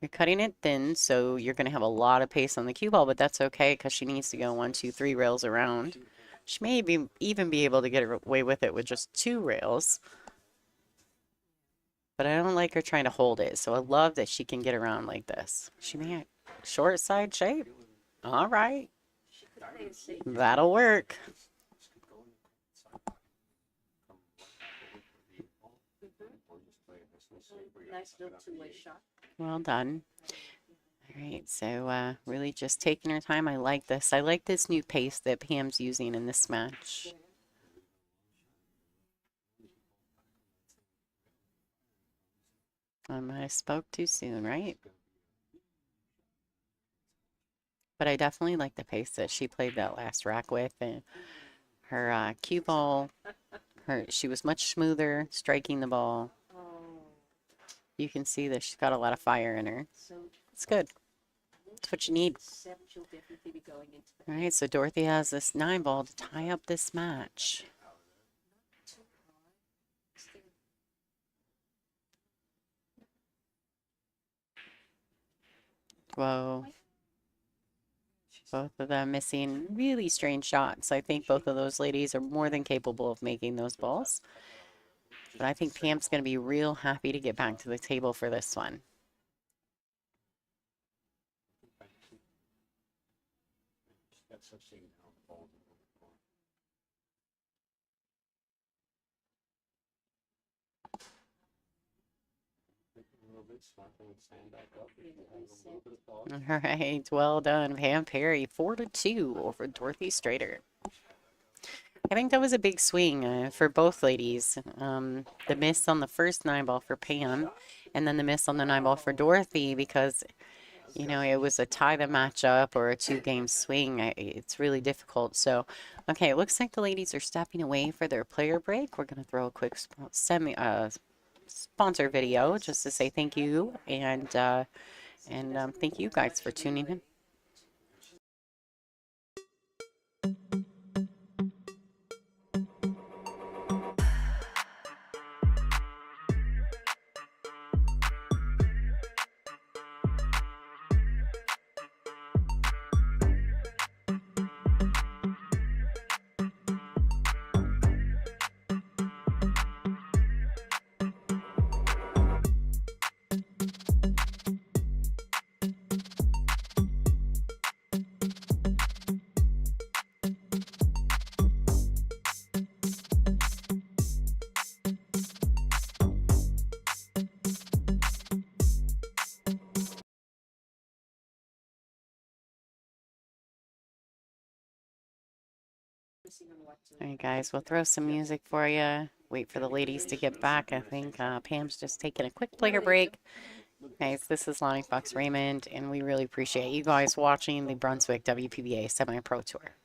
You're cutting it thin, so you're going to have a lot of pace on the cue ball, but that's okay because she needs to go 1, 2, 3 rails around. She may even be able to get away with it with just 2 rails. But I don't like her trying to hold it, so I love that she can get around like this. She may have short side shape. All right. That'll work. Nice little two-way shot. Well done. All right, so really just taking her time. I like this. I like this new pace that Pam's using in this match. I spoke too soon, right? But I definitely like the pace that she played that last rack with. And her cue ball, she was much smoother striking the ball. Oh. You can see that she's got a lot of fire in her. So It's good. That's what you need. 7, she'll definitely be going into the All right, so Dorothy has this 9 ball to tie up this match. Whoa. Both of them missing really strange shots. I think both of those ladies are more than capable of making those balls. But I think Pam's going to be real happy to get back to the table for this one. All right, well done, Pam Perry. 4-2 over Dorothy Strader. I think that was a big swing for both ladies. The miss on the first 9 ball for Pam, and then the miss on the 9 ball for Dorothy because, you know, it was a tie the match up or a 2-game swing. It's really difficult. So, okay, it looks like the ladies are stepping away for their player break. We're going to throw a quick sponsor video just to say thank you and thank you guys for tuning in. All right, guys, we'll throw some music for you. Wait for the ladies to get back. I think Pam's just taking a quick player break. Guys, this is Lonnie Fox Raymond, and we really appreciate you guys watching the Brunswick WPBA Semi-Pro Tour.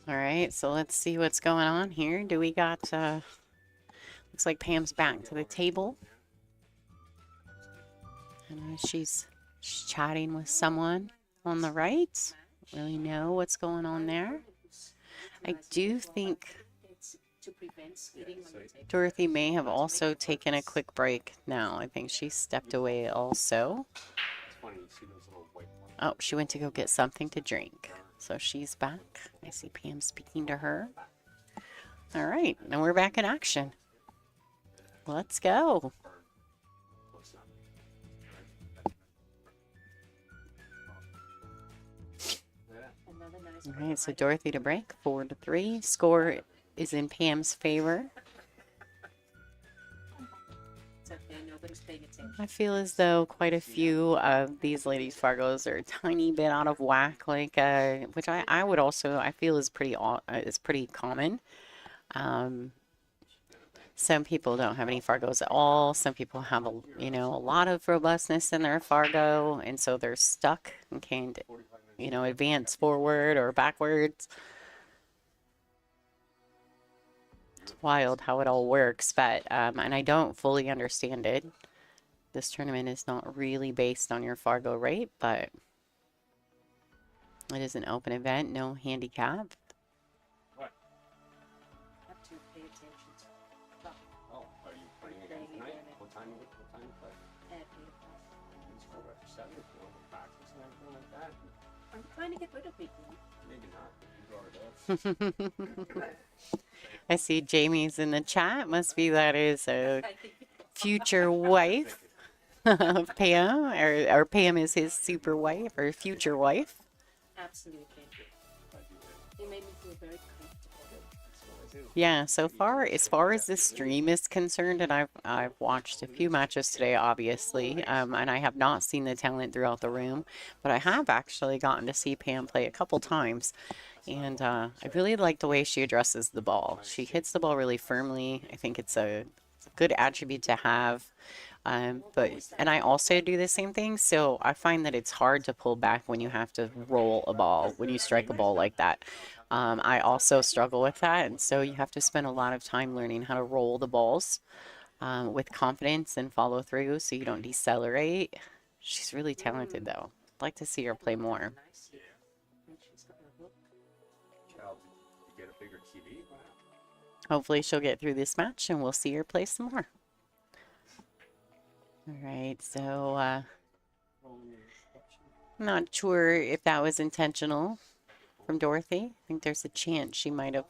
All right, so let's see what's going on here. Do we got, looks like Pam's back to the table. And she's chatting with someone on the right. Don't really know what's going on there. I do think Dorothy may have also taken a quick break now. I think she stepped away also. Oh, she went to go get something to drink. So she's back. I see Pam speaking to her. All right, now we're back in action. Let's go. All right, so Dorothy to break, 4-3. Score is in Pam's favor. I feel as though quite a few of these ladies' Fargos are a tiny bit out of whack, like which I would also I feel is pretty common. Some people don't have any Fargos at all. Some people have a lot of robustness in their Fargo, and so they're stuck and can't advance forward or backwards. It's wild how it all works, but and I don't fully understand it. This tournament is not really based on your Fargo rate, but it is an open event, no handicap. What? Have to pay attention to. Oh, are you playing again tonight? What time to play? At 8 o'clock. It's for what, 7 if you want to practice and everything like that. I'm trying to get rid of people. Maybe not, but you brought it up. I see Jamie's in the chat. Must be that is a future wife of Pam, or Pam is his super wife or future wife. Absolutely. It made me feel very comfortable. Yeah, so far, as far as this stream is concerned, and I've watched a few matches today, obviously, and I have not seen the talent throughout the room, but I have actually gotten to see Pam play a couple times, and I really like the way she addresses the ball. She hits the ball really firmly. I think it's a good attribute to have. And I also do the same thing. So I find that it's hard to pull back when you have to roll a ball, when you strike a ball like that. I also struggle with that. And so you have to spend a lot of time learning how to roll the balls with confidence and follow through so you don't decelerate. She's really talented, though. I'd like to see her play more. Child, you get a bigger TV? Wow. Hopefully, she'll get through this match and we'll see her play some more. All right, so I'm not sure if that was intentional from Dorothy. I think there's a chance she might have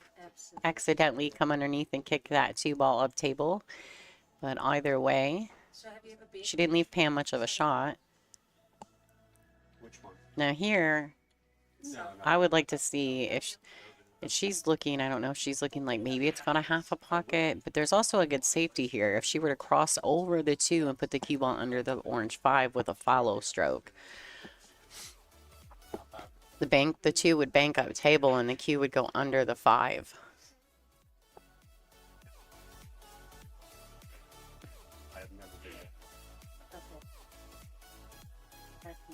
accidentally come underneath and kicked that 2-ball up table. But either way, she didn't leave Pam much of a shot. Which one? Now here, No. I would like to see if she's looking, I don't know if she's looking like maybe it's got a half a pocket, but there's also a good safety here. If she were to cross over the 2 and put the cue ball under the orange 5 with a follow stroke, the 2 would bank up table and the cue would go under the 5. I've never been there.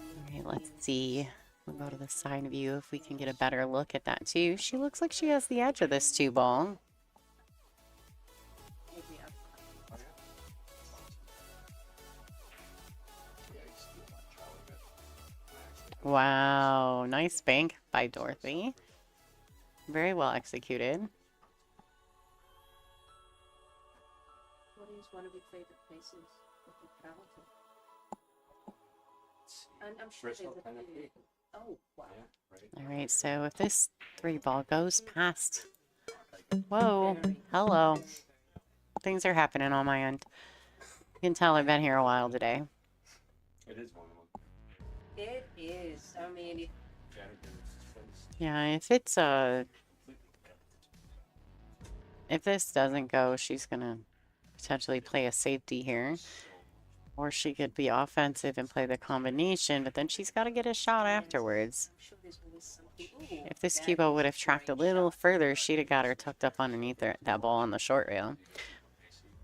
All right, let's see. We'll go to the side view if we can get a better look at that too. She looks like she has the edge of this 2-ball. Wow, nice bank by Dorothy. Very well executed. What is one of your favorite places that you travel to? And I'm sure Bristol there's a kind of few. big. Oh, wow. Yeah, right. All right, so if this 3-ball goes past, whoa, hello. Things are happening on my end. You can tell I've been here a while today. It is one of them. It is. I mean, it, Yeah, if this doesn't go, she's gonna potentially play a safety here. Or she could be offensive and play the combination, but then she's got to get a shot afterwards. I'm sure there's always something. Ooh, If this that cue ball would is have tracked a great little shot. further, she'd have got her tucked up underneath that ball on the short rail.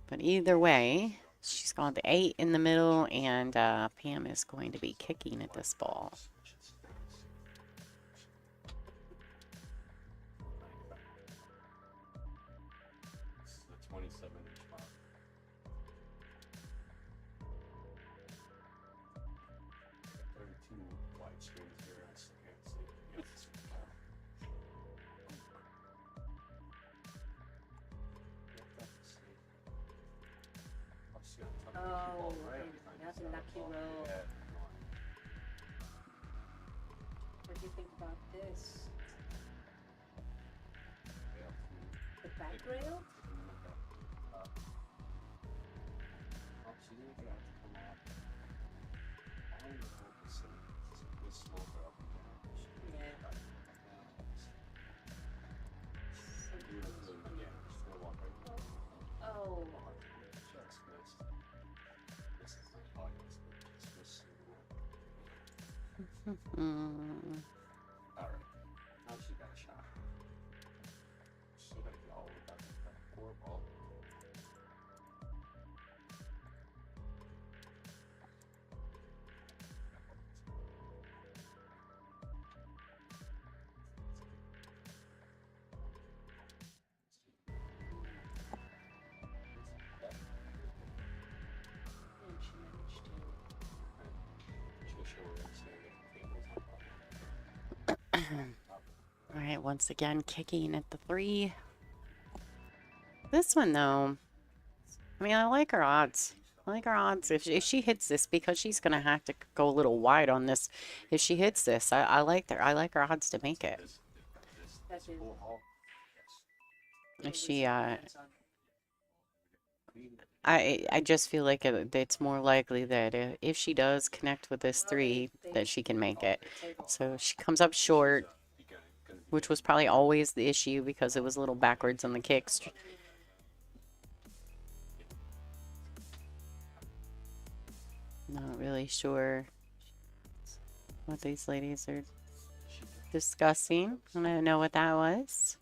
But either way, she's got the 8 in the middle, and Pam is going to be kicking at this ball. This is a 27-inch mark. There are 2 wide screens here. I still can't see. Yes. Oh, that's a lucky roll. Yeah. What do you think about this? The back rail? Yeah. Oh, Mm. Alright, now she got a shot. Still gotta get all the way back to that 4-ball. and she managed to. She'll show her upstairs at the tables. All right, once again, kicking at the 3. This one, though, I mean, I like her odds. I like her odds. If she hits this, because she's going to have to go a little wide on this. If she hits this, I like her odds to make it. That's it. Full hall. If she, I just feel like it's more likely that if she does connect with this 3, that she can make it. So she comes up short, which was probably always the issue because it was a little backwards on the kicks. Not really sure what these ladies are discussing. I don't know what that was.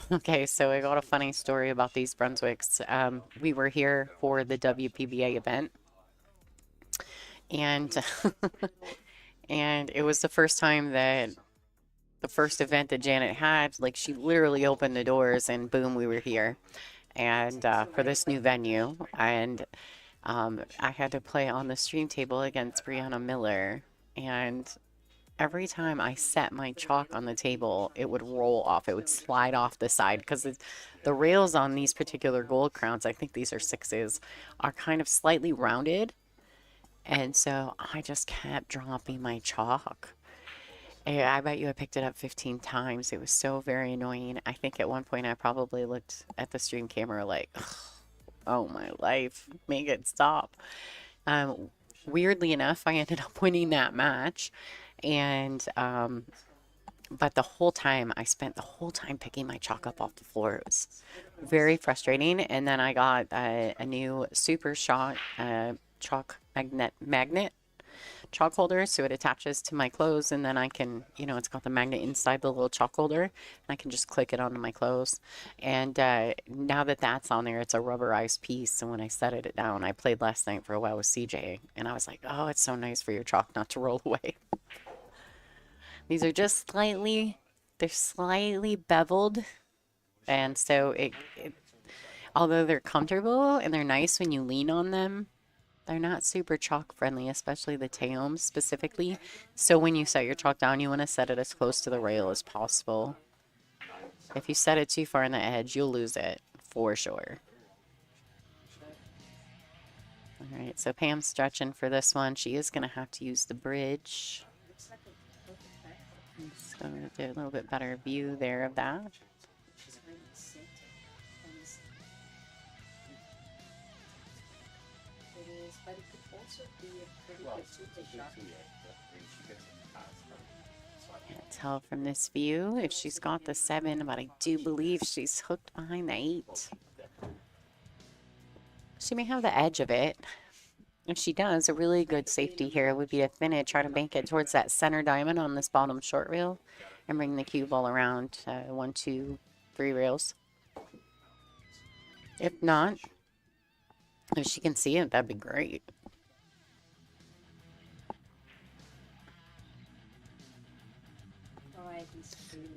Okay, so I got a funny story about these Brunswicks. We were here for the WPBA event, and and it was the first time that the first event that Janet had, like she literally opened the doors and boom, we were here. And for this new venue, and I had to play on the stream table against Brianna Miller, and every time I set my chalk on the table, it would roll off. It would slide off the side because the rails on these particular gold crowns, I think these are sixes, are kind of slightly rounded. And so I just kept dropping my chalk. And I bet you I picked it up 15 times. It was so very annoying. I think at one point I probably looked at the stream camera like, oh my life, make it stop. Weirdly enough, I ended up winning that match. And but the whole time I spent the whole time picking my chalk up off the floor. It was very frustrating. And then I got a new super shot chalk magnet chalk holder, so it attaches to my clothes, and then I can, it's got the magnet inside the little chalk holder, and I can just click it onto my clothes. And now that that's on there, it's a rubberized piece. So when I set it down, I played last night for a while with CJ, and I was like, oh, it's so nice for your chalk not to roll away. These are just they're slightly beveled, and so although they're comfortable and they're nice when you lean on them, they're not super chalk friendly, especially the Teoms specifically. So when you set your chalk down, you want to set it as close to the rail as possible. If you set it too far on the edge, you'll lose it for sure. All right, so Pam's stretching for this one. She is going to have to use the bridge. So I'm going to do a little bit better view there of that. But it could also be a pretty good super shot. Can't tell from this view if she's got the 7, but I do believe she's hooked behind the 8. She may have the edge of it. If she does, a really good safety here would be to thin it, try to bank it towards that center diamond on this bottom short rail, and bring the cue ball around 1, 2, 3 rails. If not, if she can see it, that'd be great.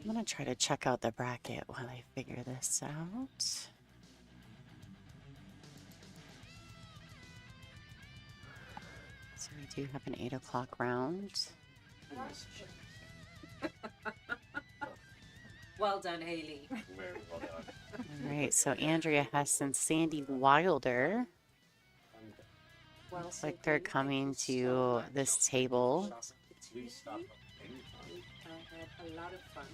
I'm going to try to check out the bracket while I figure this out. So we do have an 8 o'clock round. Well done, Haley. Very well done. All right, so Andrea Hess and Sandy Wilder. Well, Looks like they're coming to this table. Please stop anytime. I had a lot of fun.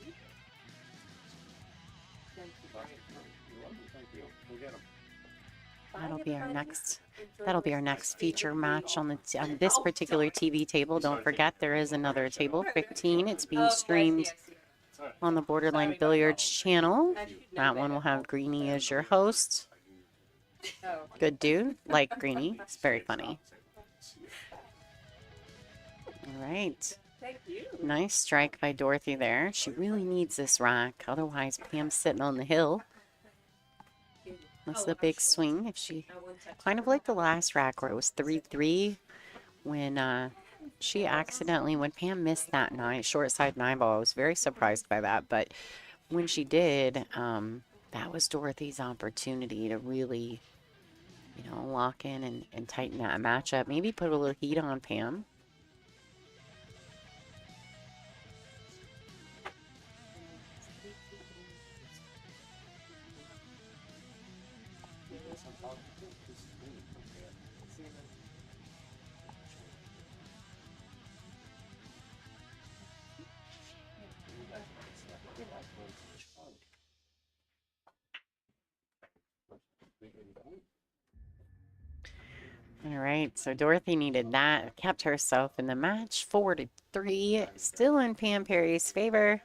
Thank you very much. You're welcome. Thank you. We'll get them. That'll be our next. That'll be our next feature match on this particular TV table. Don't forget there is another table, 15. It's being streamed on the Borderline Billiards channel. That one will have Greenie as your host. Good dude, like Greenie. It's very funny. All right. Thank you. Nice strike by Dorothy there. She really needs this rack. Otherwise, Pam's sitting on the hill. That's the big swing. If she, kind of like the last rack where it was 3-3 when she accidentally, when Pam missed that short side 9 ball, I was very surprised by that. But when she did, that was Dorothy's opportunity to really, lock in and tighten that matchup. Maybe put a little heat on Pam. All right, so Dorothy needed that, kept herself in the match, 4-3, still in Pam Perry's favor,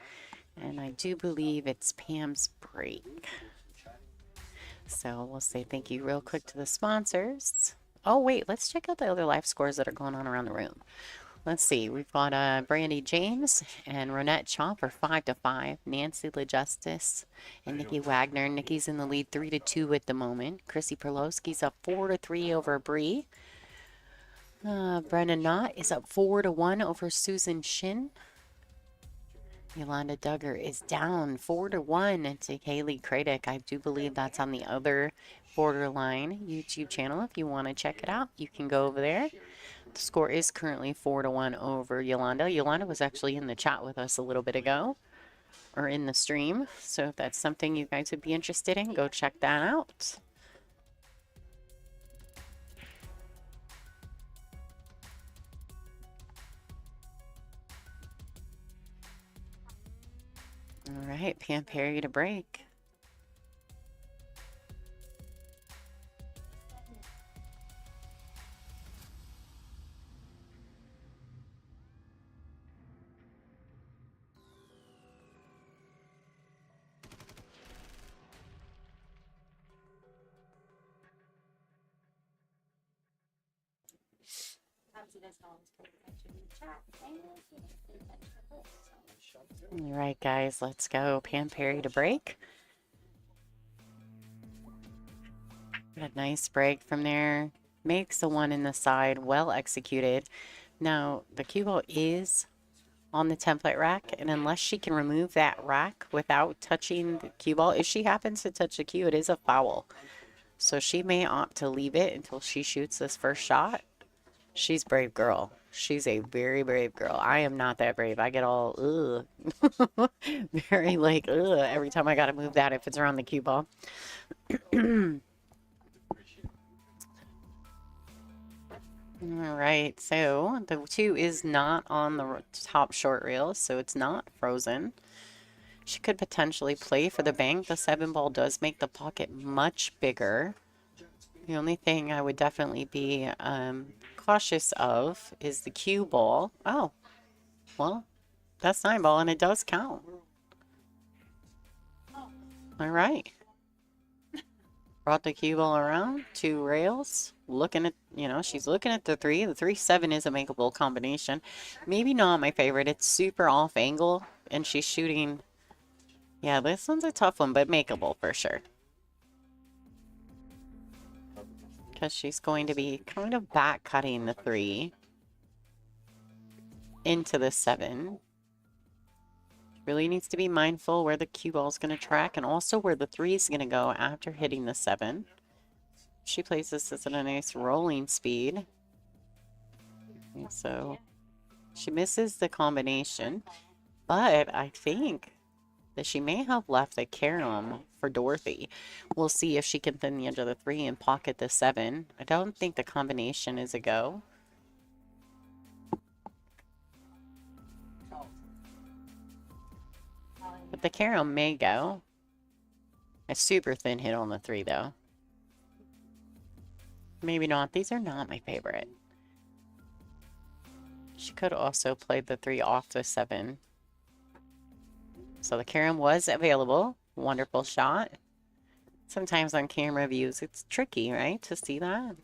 and I do believe it's Pam's break. So we'll say thank you real quick to the sponsors. Oh wait, let's check out the other live scores that are going on around the room. Let's see. We've got Brandy James and Ronette Chomp are 5-5. Nancy LaJustice and Nikki Wagner. Nikki's in the lead 3-2 at the moment. Chrissy Perlowski's up 4-3 over Bree. Brenna Knott is up 4-1 over Susan Shin. Yolanda Duggar is down 4-1 to Haley Kradick. I do believe that's on the other Borderline YouTube channel. If you want to check it out, you can go over there. The score is currently 4-1 over Yolanda. Yolanda was actually in the chat with us a little bit ago, or in the stream. So if that's something you guys would be interested in, go check that out. All right, Pam Perry to break. All right, guys, let's go. Pam Perry to break. A nice break from there. Makes the one in the side, well executed. Now, the cue ball is on the template rack, and unless she can remove that rack without touching the cue ball, if she happens to touch the cue, it is a foul. So she may opt to leave it until she shoots this first shot. She's a brave girl. She's a very brave girl. I am not that brave. I get all, ugh. Very like, ugh, every time I got to move that if it's around the cue ball. All right, so the 2 is not on the top short reel, so it's not frozen. She could potentially play for the bank. The 7 ball does make the pocket much bigger. The only thing I would definitely be cautious of is the cue ball. Oh, well, that's 9 ball, and it does count. All right. Brought the cue ball around, 2 rails. Looking at, you know, she's looking at the 3. The 3-7 is a makeable combination. Maybe not my favorite. It's super off angle, and she's shooting. Yeah, this one's a tough one, but makeable for sure. Because she's going to be kind of back cutting the 3 into the 7. Really needs to be mindful where the cue ball is going to track and also where the 3 is going to go after hitting the 7. She plays this at a nice rolling speed. And so she misses the combination, but I think that she may have left a carom for Dorothy. We'll see if she can thin the edge of the 3 and pocket the 7. I don't think the combination is a go. But the carom may go. A super thin hit on the 3, though. Maybe not. These are not my favorite. She could also play the 3 off the 7. So the carom was available. Wonderful shot. Sometimes on camera views, it's tricky, right, to see that.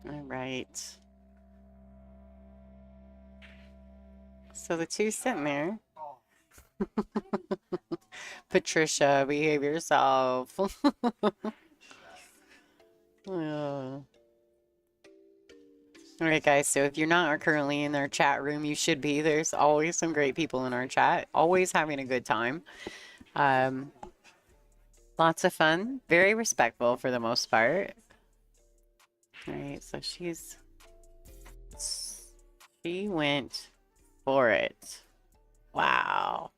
All right. So the 2's sitting there. Patricia, behave yourself. All right, guys. So if you're not currently in our chat room, you should be. There's always some great people in our chat. Always having a good time. Lots of fun. Very respectful for the most part. All right, so she went for it. Wow.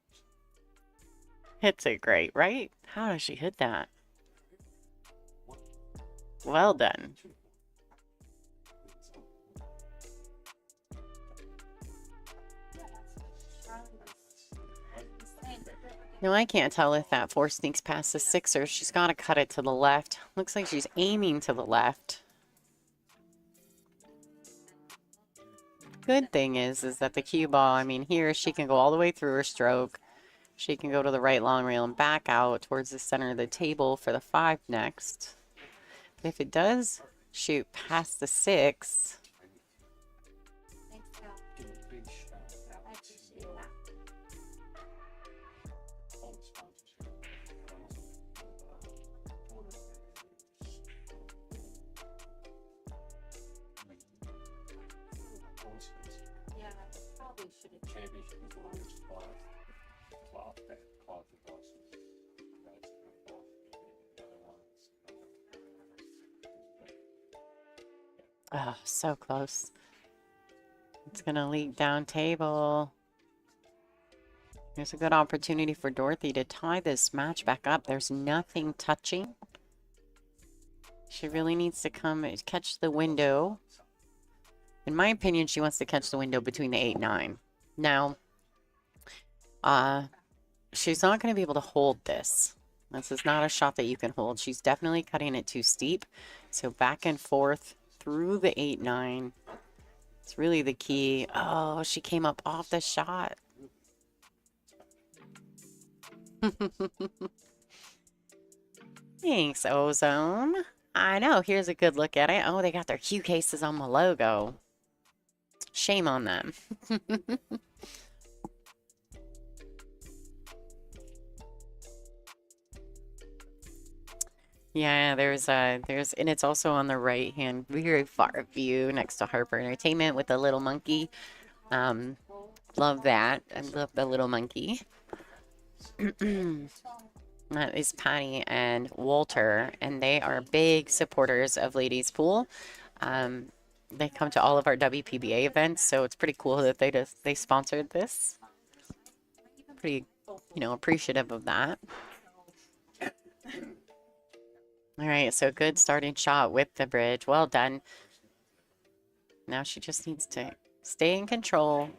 Hits it great, right? How does she hit that? Well done. No, I can't tell if that 4 sneaks past the 6, or she's got to cut it to the left. Looks like she's aiming to the left. Good thing is that the cue ball, I mean, here she can go all the way through her stroke. She can go to the right long rail and back out towards the center of the table for the 5 next. But if it does shoot past the 6, Thanks, Cal. Give a big shout out I to appreciate that. all the sponsors here. Yeah, probably should have. Championship is one which cloth that cloth is awesome. That's cloth. The other ones. oh, so close. It's going to leak down table. There's a good opportunity for Dorothy to tie this match back up. There's nothing touching. She really needs to come catch the window. In my opinion, she wants to catch the window between the 8-9. Now, she's not going to be able to hold this. This is not a shot that you can hold. She's definitely cutting it too steep. So back and forth through the 8-9. It's really the key. Oh, she came up off the shot. Thanks, Ozone. I know. Here's a good look at it. Oh, they got their cue cases on the logo. Shame on them. Yeah, and it's also on the right hand, very far view next to Harper Entertainment with the little monkey. Love that. I love the little monkey. That is Patty and Walter, and they are big supporters of Ladies Pool. They come to all of our WPBA events, so it's pretty cool that they sponsored this. Pretty, appreciative of that. All right, so good starting shot with the bridge. Well done. Now she just needs to stay in control.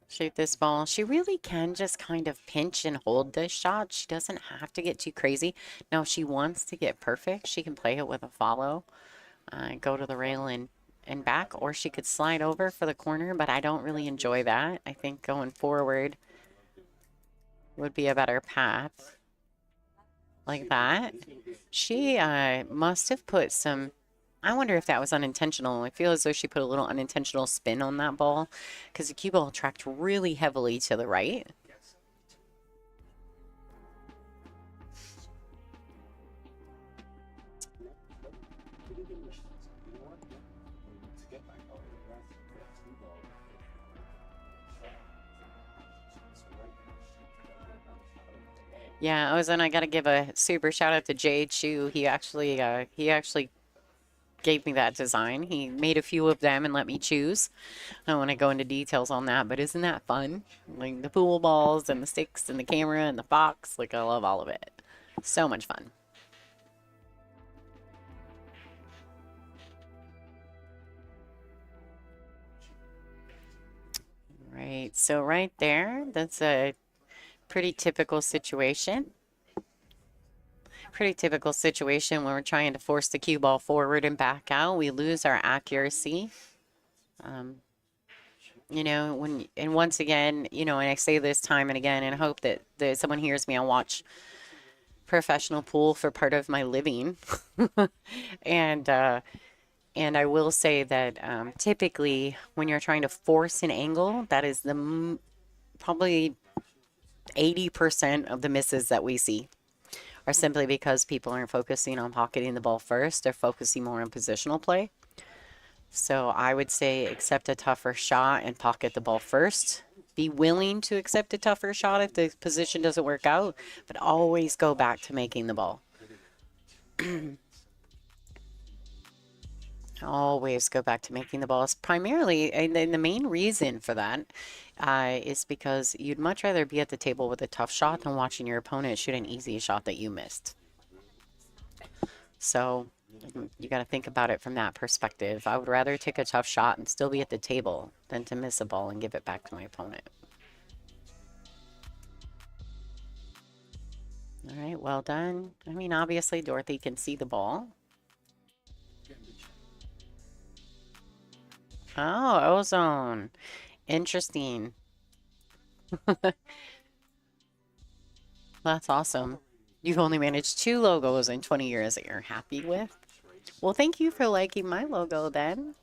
Shoot this ball. She really can just kind of pinch and hold this shot. She doesn't have to get too crazy. Now, if she wants to get perfect, she can play it with a follow, go to the rail and back, or she could slide over for the corner, but I don't really enjoy that. I think going forward would be a better path. Like that. She must have put some, I wonder if that was unintentional. I feel as though she put a little unintentional spin on that ball because the cue ball tracked really heavily to the right. Yeah, Ozone, I got to give a super shout out to Jade Chu. He actually gave me that design. He made a few of them and let me choose. I don't want to go into details on that, but isn't that fun? Like the pool balls and the sticks and the camera and the box. Like I love all of it. So much fun. Right, so right there, that's a pretty typical situation. Pretty typical situation when we're trying to force the cue ball forward and back out. We lose our accuracy. And once again, and I say this time and again, and I hope that someone hears me. I watch professional pool for part of my living. And I will say that typically when you're trying to force an angle, that is probably 80% of the misses that we see are simply because people aren't focusing on pocketing the ball first. They're focusing more on positional play. So I would say accept a tougher shot and pocket the ball first. Be willing to accept a tougher shot if the position doesn't work out, but always go back to making the ball. Always go back to making the balls. Primarily, and the main reason for that is because you'd much rather be at the table with a tough shot than watching your opponent shoot an easy shot that you missed. So you got to think about it from that perspective. I would rather take a tough shot and still be at the table than to miss a ball and give it back to my opponent. All right, well done. I mean, obviously Dorothy can see the ball. Oh, ozone. Interesting. That's awesome. You've only managed 2 logos in 20 years that you're happy with. Well, thank you for liking my logo then.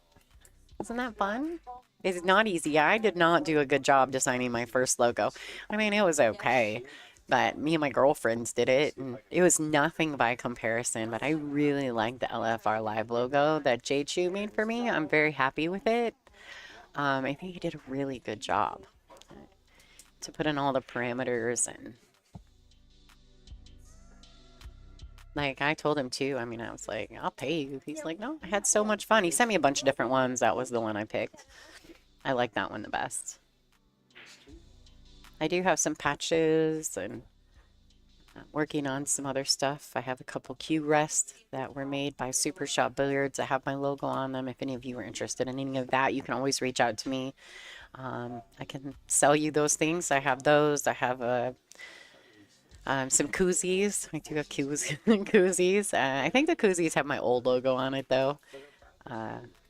Isn't that fun? It's not easy. I did not do a good job designing my first logo. I mean, it was okay, but me and my girlfriends did it, and it was nothing by comparison. But I really like the LFR Live logo that Jay Chu made for me. I'm very happy with it. I think he did a really good job to put in all the parameters and like I told him too. I mean, I was like, I'll pay you. He's like, no, I had so much fun. He sent me a bunch of different ones. That was the one I picked. I like that one the best. I do have some patches and working on some other stuff. I have a couple cue rests that were made by Super Shot Billiards. I have my logo on them. If any of you are interested in any of that, you can always reach out to me. I can sell you those things. I have those. I have some koozies. I do have koozies. I think the koozies have my old logo on it though.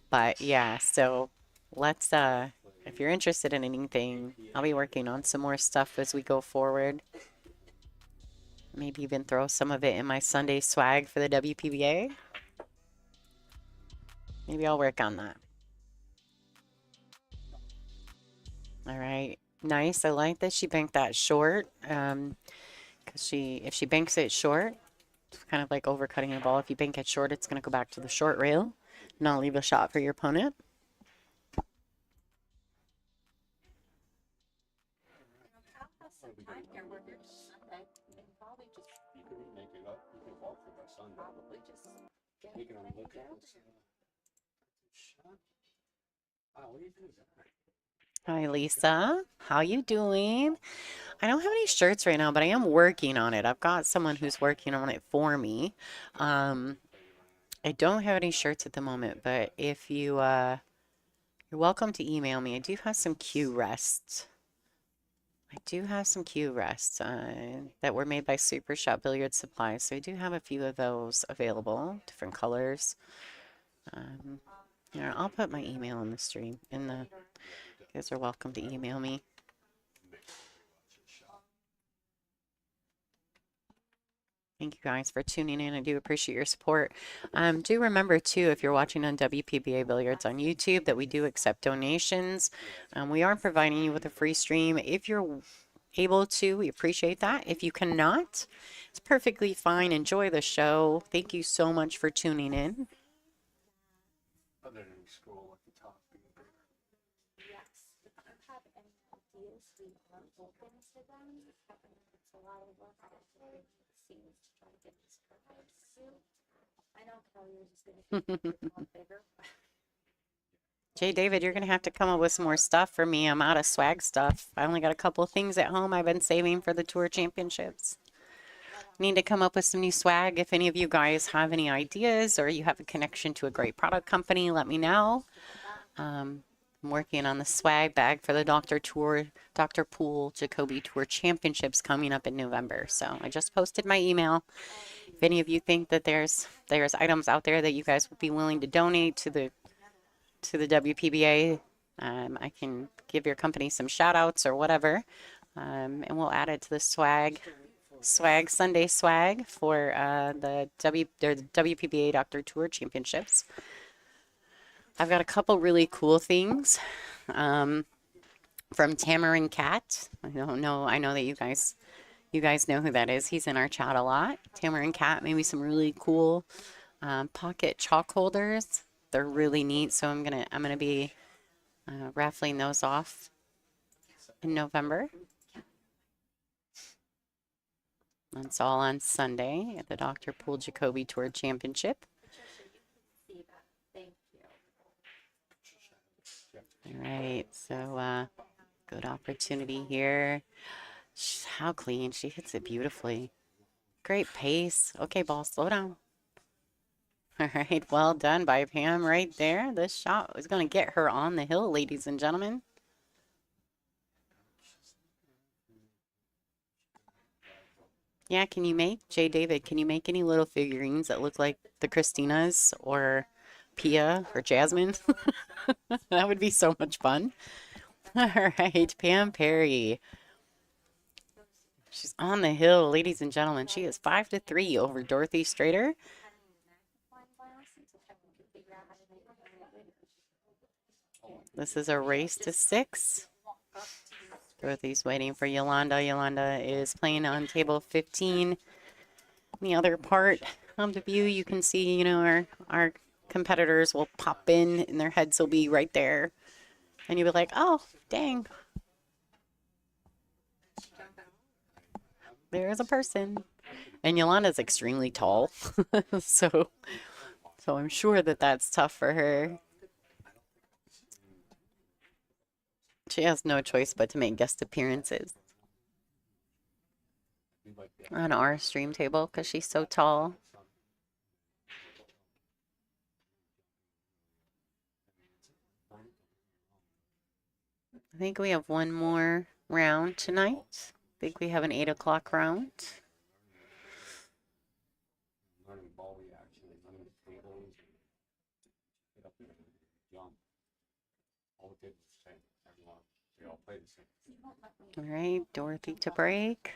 But yeah, so let's, if you're interested in anything, I'll be working on some more stuff as we go forward. Maybe even throw some of it in my Sunday swag for the WPBA. Maybe I'll work on that. All right. Nice. I like that she banked that short. Because if she banks it short, it's kind of like overcutting the ball. If you bank it short, it's going to go back to the short rail, not leave a shot for your opponent. Hi, Lisa. How you doing? I don't have any shirts right now, but I am working on it. I've got someone who's working on it for me. I don't have any shirts at the moment, but if you, you're welcome to email me. I do have some cue rests. I do have some cue rests that were made by Super Shot Billiard Supplies. So I do have a few of those available, different colors. Yeah, I'll put my email in the stream. You guys are welcome to email me. Thank you guys for tuning in. I do appreciate your support. Do remember too, if you're watching on WPBA Billiards on YouTube, that we do accept donations. We are providing you with a free stream. If you're able to, we appreciate that. If you cannot, it's perfectly fine. Enjoy the show. Thank you so much for tuning in. Other than school at the top being bigger. Yes, if you have any ideas, we are open to them. It's a lot of work behind the scenes to try to get this perfect suit. I know Collier's is going to be a lot bigger. Jay David, you're going to have to come up with some more stuff for me. I'm out of swag stuff. I only got a couple of things at home I've been saving for the tour championships. Need to come up with some new swag. If any of you guys have any ideas or you have a connection to a great product company, let me know. I'm working on the swag bag for the Dr. Pool Jacoby Tour Championships coming up in November. So I just posted my email. If any of you think that there's items out there that you guys would be willing to donate to the WPBA, I can give your company some shout outs or whatever. And we'll add it to the swag Sunday swag for the WPBA Doctor Tour Championships. I've got a couple really cool things from Tamarin Cat. I know that you guys know who that is. He's in our chat a lot. Tamarin Cat made me some really cool pocket chalk holders. They're really neat, so I'm gonna be raffling those off in November. That's all on Sunday at the Dr. Pool Jacoby Tour Championship. All right, so good opportunity here. How clean. She hits it beautifully. Great pace. Okay, ball, slow down. All right, well done by Pam right there. This shot is going to get her on the hill, ladies and gentlemen. Yeah, can you make, Jay David, can you make any little figurines that look like the Christinas or Pia or Jasmine? That would be so much fun. All right, Pam Perry. She's on the hill, ladies and gentlemen. She is 5-3 over Dorothy Strader. This is a race to 6. Dorothy's waiting for Yolanda. Yolanda is playing on table 15. In the other part of the view, you can see, our competitors will pop in and their heads will be right there. And you'll be like, oh, dang. There's a person. And Yolanda's extremely tall. so I'm sure that that's tough for her. She has no choice but to make guest appearances on our stream table because she's so tall. I think we have one more round tonight. I think we have an 8 o'clock round. All right, Dorothy to break.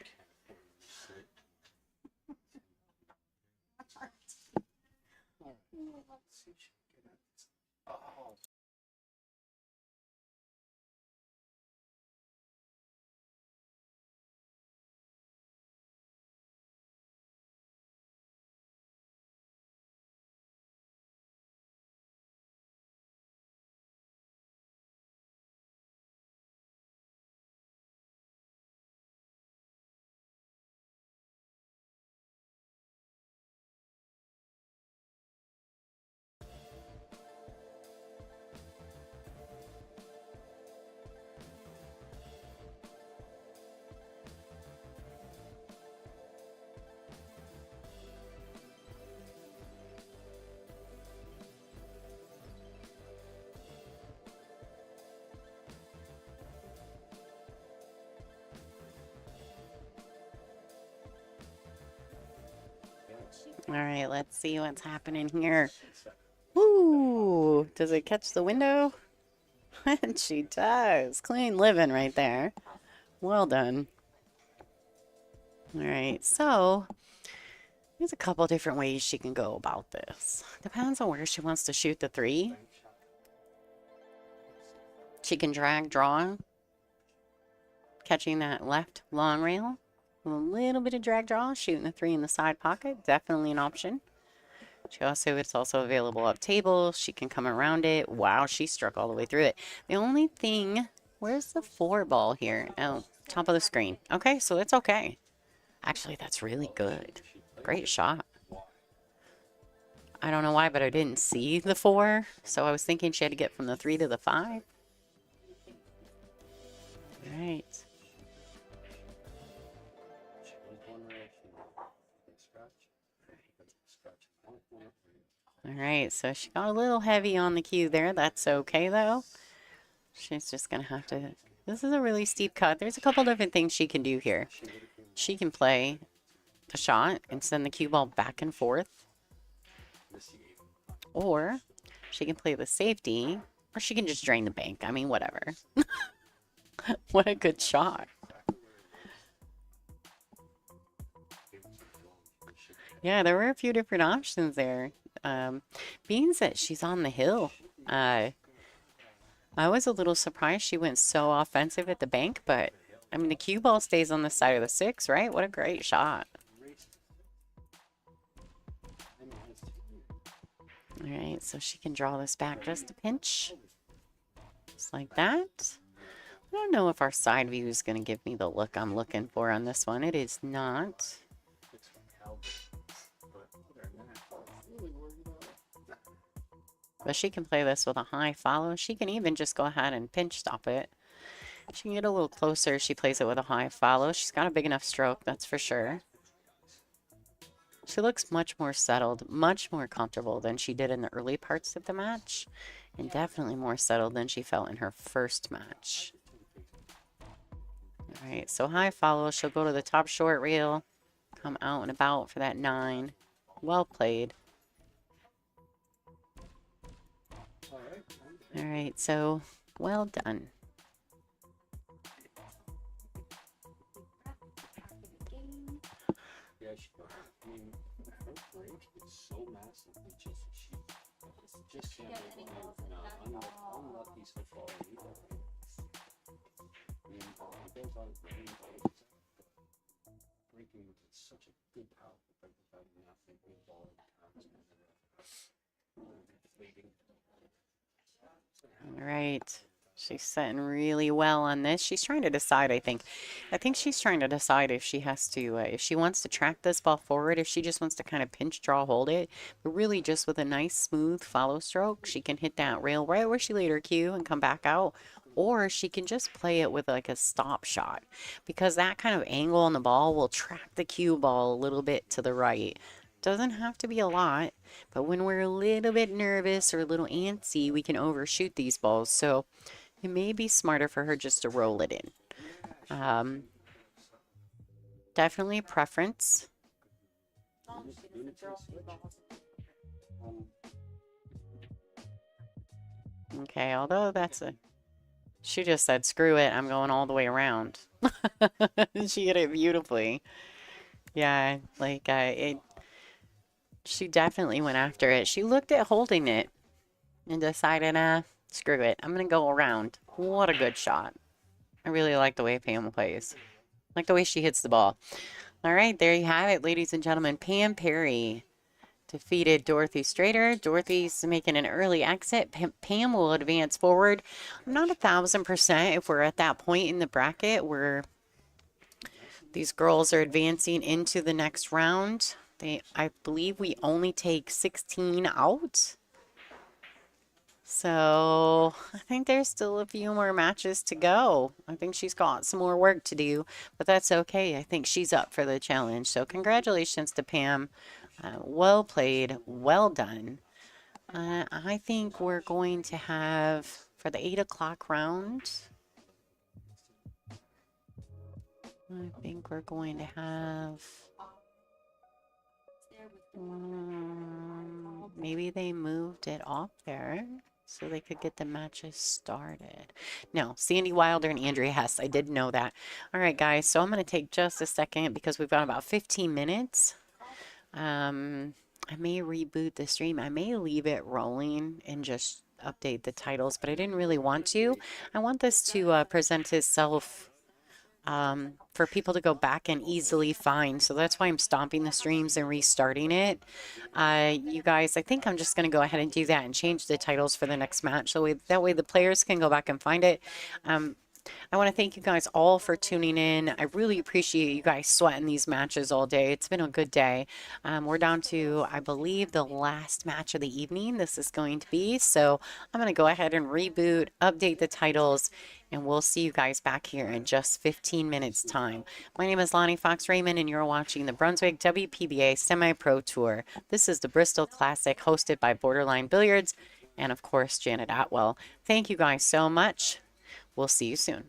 All right, let's see what's happening here. Woo! Does it catch the window? And she does. Clean living right there. Well done. All right, so there's a couple different ways she can go about this. Depends on where she wants to shoot the 3. She can drag, draw, catching that left long rail. A little bit of drag draw, shooting the 3 in the side pocket. Definitely an option. It's also available up table. She can come around it. Wow, she struck all the way through it. The only thing, where's the 4 ball here? Oh, top of the screen. Okay, so it's okay. Actually, that's really good. Great shot. I don't know why, but I didn't see the 4. So I was thinking she had to get from the 3 to the 5. All right. All right, so she got a little heavy on the cue there. That's okay, though. She's just going to have to... This is a really steep cut. There's a couple different things she can do here. She can play a shot and send the cue ball back and forth. Or she can play the safety, or she can just drain the bank. I mean, whatever. What a good shot. Yeah, there were a few different options there. Being that she's on the hill, I was a little surprised she went so offensive at the bank, but I mean, the cue ball stays on the side of the 6, right? What a great shot. All right, so she can draw this back just a pinch. Just like that. I don't know if our side view is going to give me the look I'm looking for on this one. It is not. But she can play this with a high follow. She can even just go ahead and pinch stop it. She can get a little closer. She plays it with a high follow. She's got a big enough stroke, that's for sure. She looks much more settled, much more comfortable than she did in the early parts of the match. And definitely more settled than she felt in her first match. All right, so high follow. She'll go to the top short reel. come out and about for that 9. Well played. All right. All right, so well done. Game. Yeah, I mean, her break is so massive. It just can't Get make any one balls move. in No, that ball. unlucky so far. I mean, it goes on range. Breaking with such a good powerful break without nothing good ball in comes deflating. All right. She's setting really well on this. She's trying to decide, I think. I think she's trying to decide if she has to, if she wants to track this ball forward, if she just wants to kind of pinch, draw, hold it. But really just with a nice, smooth follow stroke, she can hit that rail right where she laid her cue and come back out. Or she can just play it with like a stop shot, because that kind of angle on the ball will track the cue ball a little bit to the right. Doesn't have to be a lot, but when we're a little bit nervous or a little antsy, we can overshoot these balls. So it may be smarter for her just to roll it in. Definitely a preference. As long as she doesn't throw any balls. Okay, although that's a... She just said, screw it, I'm going all the way around. She hit it beautifully. Yeah, like, she definitely went after it. She looked at holding it and decided, screw it, I'm going to go around. What a good shot. I really like the way Pam plays. Like the way she hits the ball. All right, there you have it, ladies and gentlemen. Pam Perry defeated Dorothy Strader. Dorothy's making an early exit. Pam will advance forward. I'm not 1,000% if we're at that point in the bracket where these girls are advancing into the next round. I believe we only take 16 out. So I think there's still a few more matches to go. I think she's got some more work to do, but that's okay. I think she's up for the challenge. So congratulations to Pam. Well played. Well done. I think we're going to have, for the 8 o'clock round, I think we're going to have, maybe they moved it off there so they could get the matches started. No, Sandy Wilder and Andrea Hess. I did know that. All right, guys. So I'm going to take just a second because we've got about 15 minutes. I may reboot the stream. I may leave it rolling and just update the titles, but I didn't really want to. I want this to present itself for people to go back and easily find. So that's why I'm stopping the streams and restarting it. You guys, I think I'm just going to go ahead and do that and change the titles for the next match. So that way the players can go back and find it. I want to thank you guys all for tuning in. I really appreciate you guys sweating these matches all day. It's been a good day. We're down to, I believe, the last match of the evening this is going to be. So I'm going to go ahead and reboot, update the titles, and we'll see you guys back here in just 15 minutes time. My name is Lonnie Fox Raymond, and you're watching the Brunswick WPBA Semi-Pro Tour. This is the Bristol Classic hosted by Borderline Billiards and, of course, Janet Atwell. Thank you guys so much. We'll see you soon.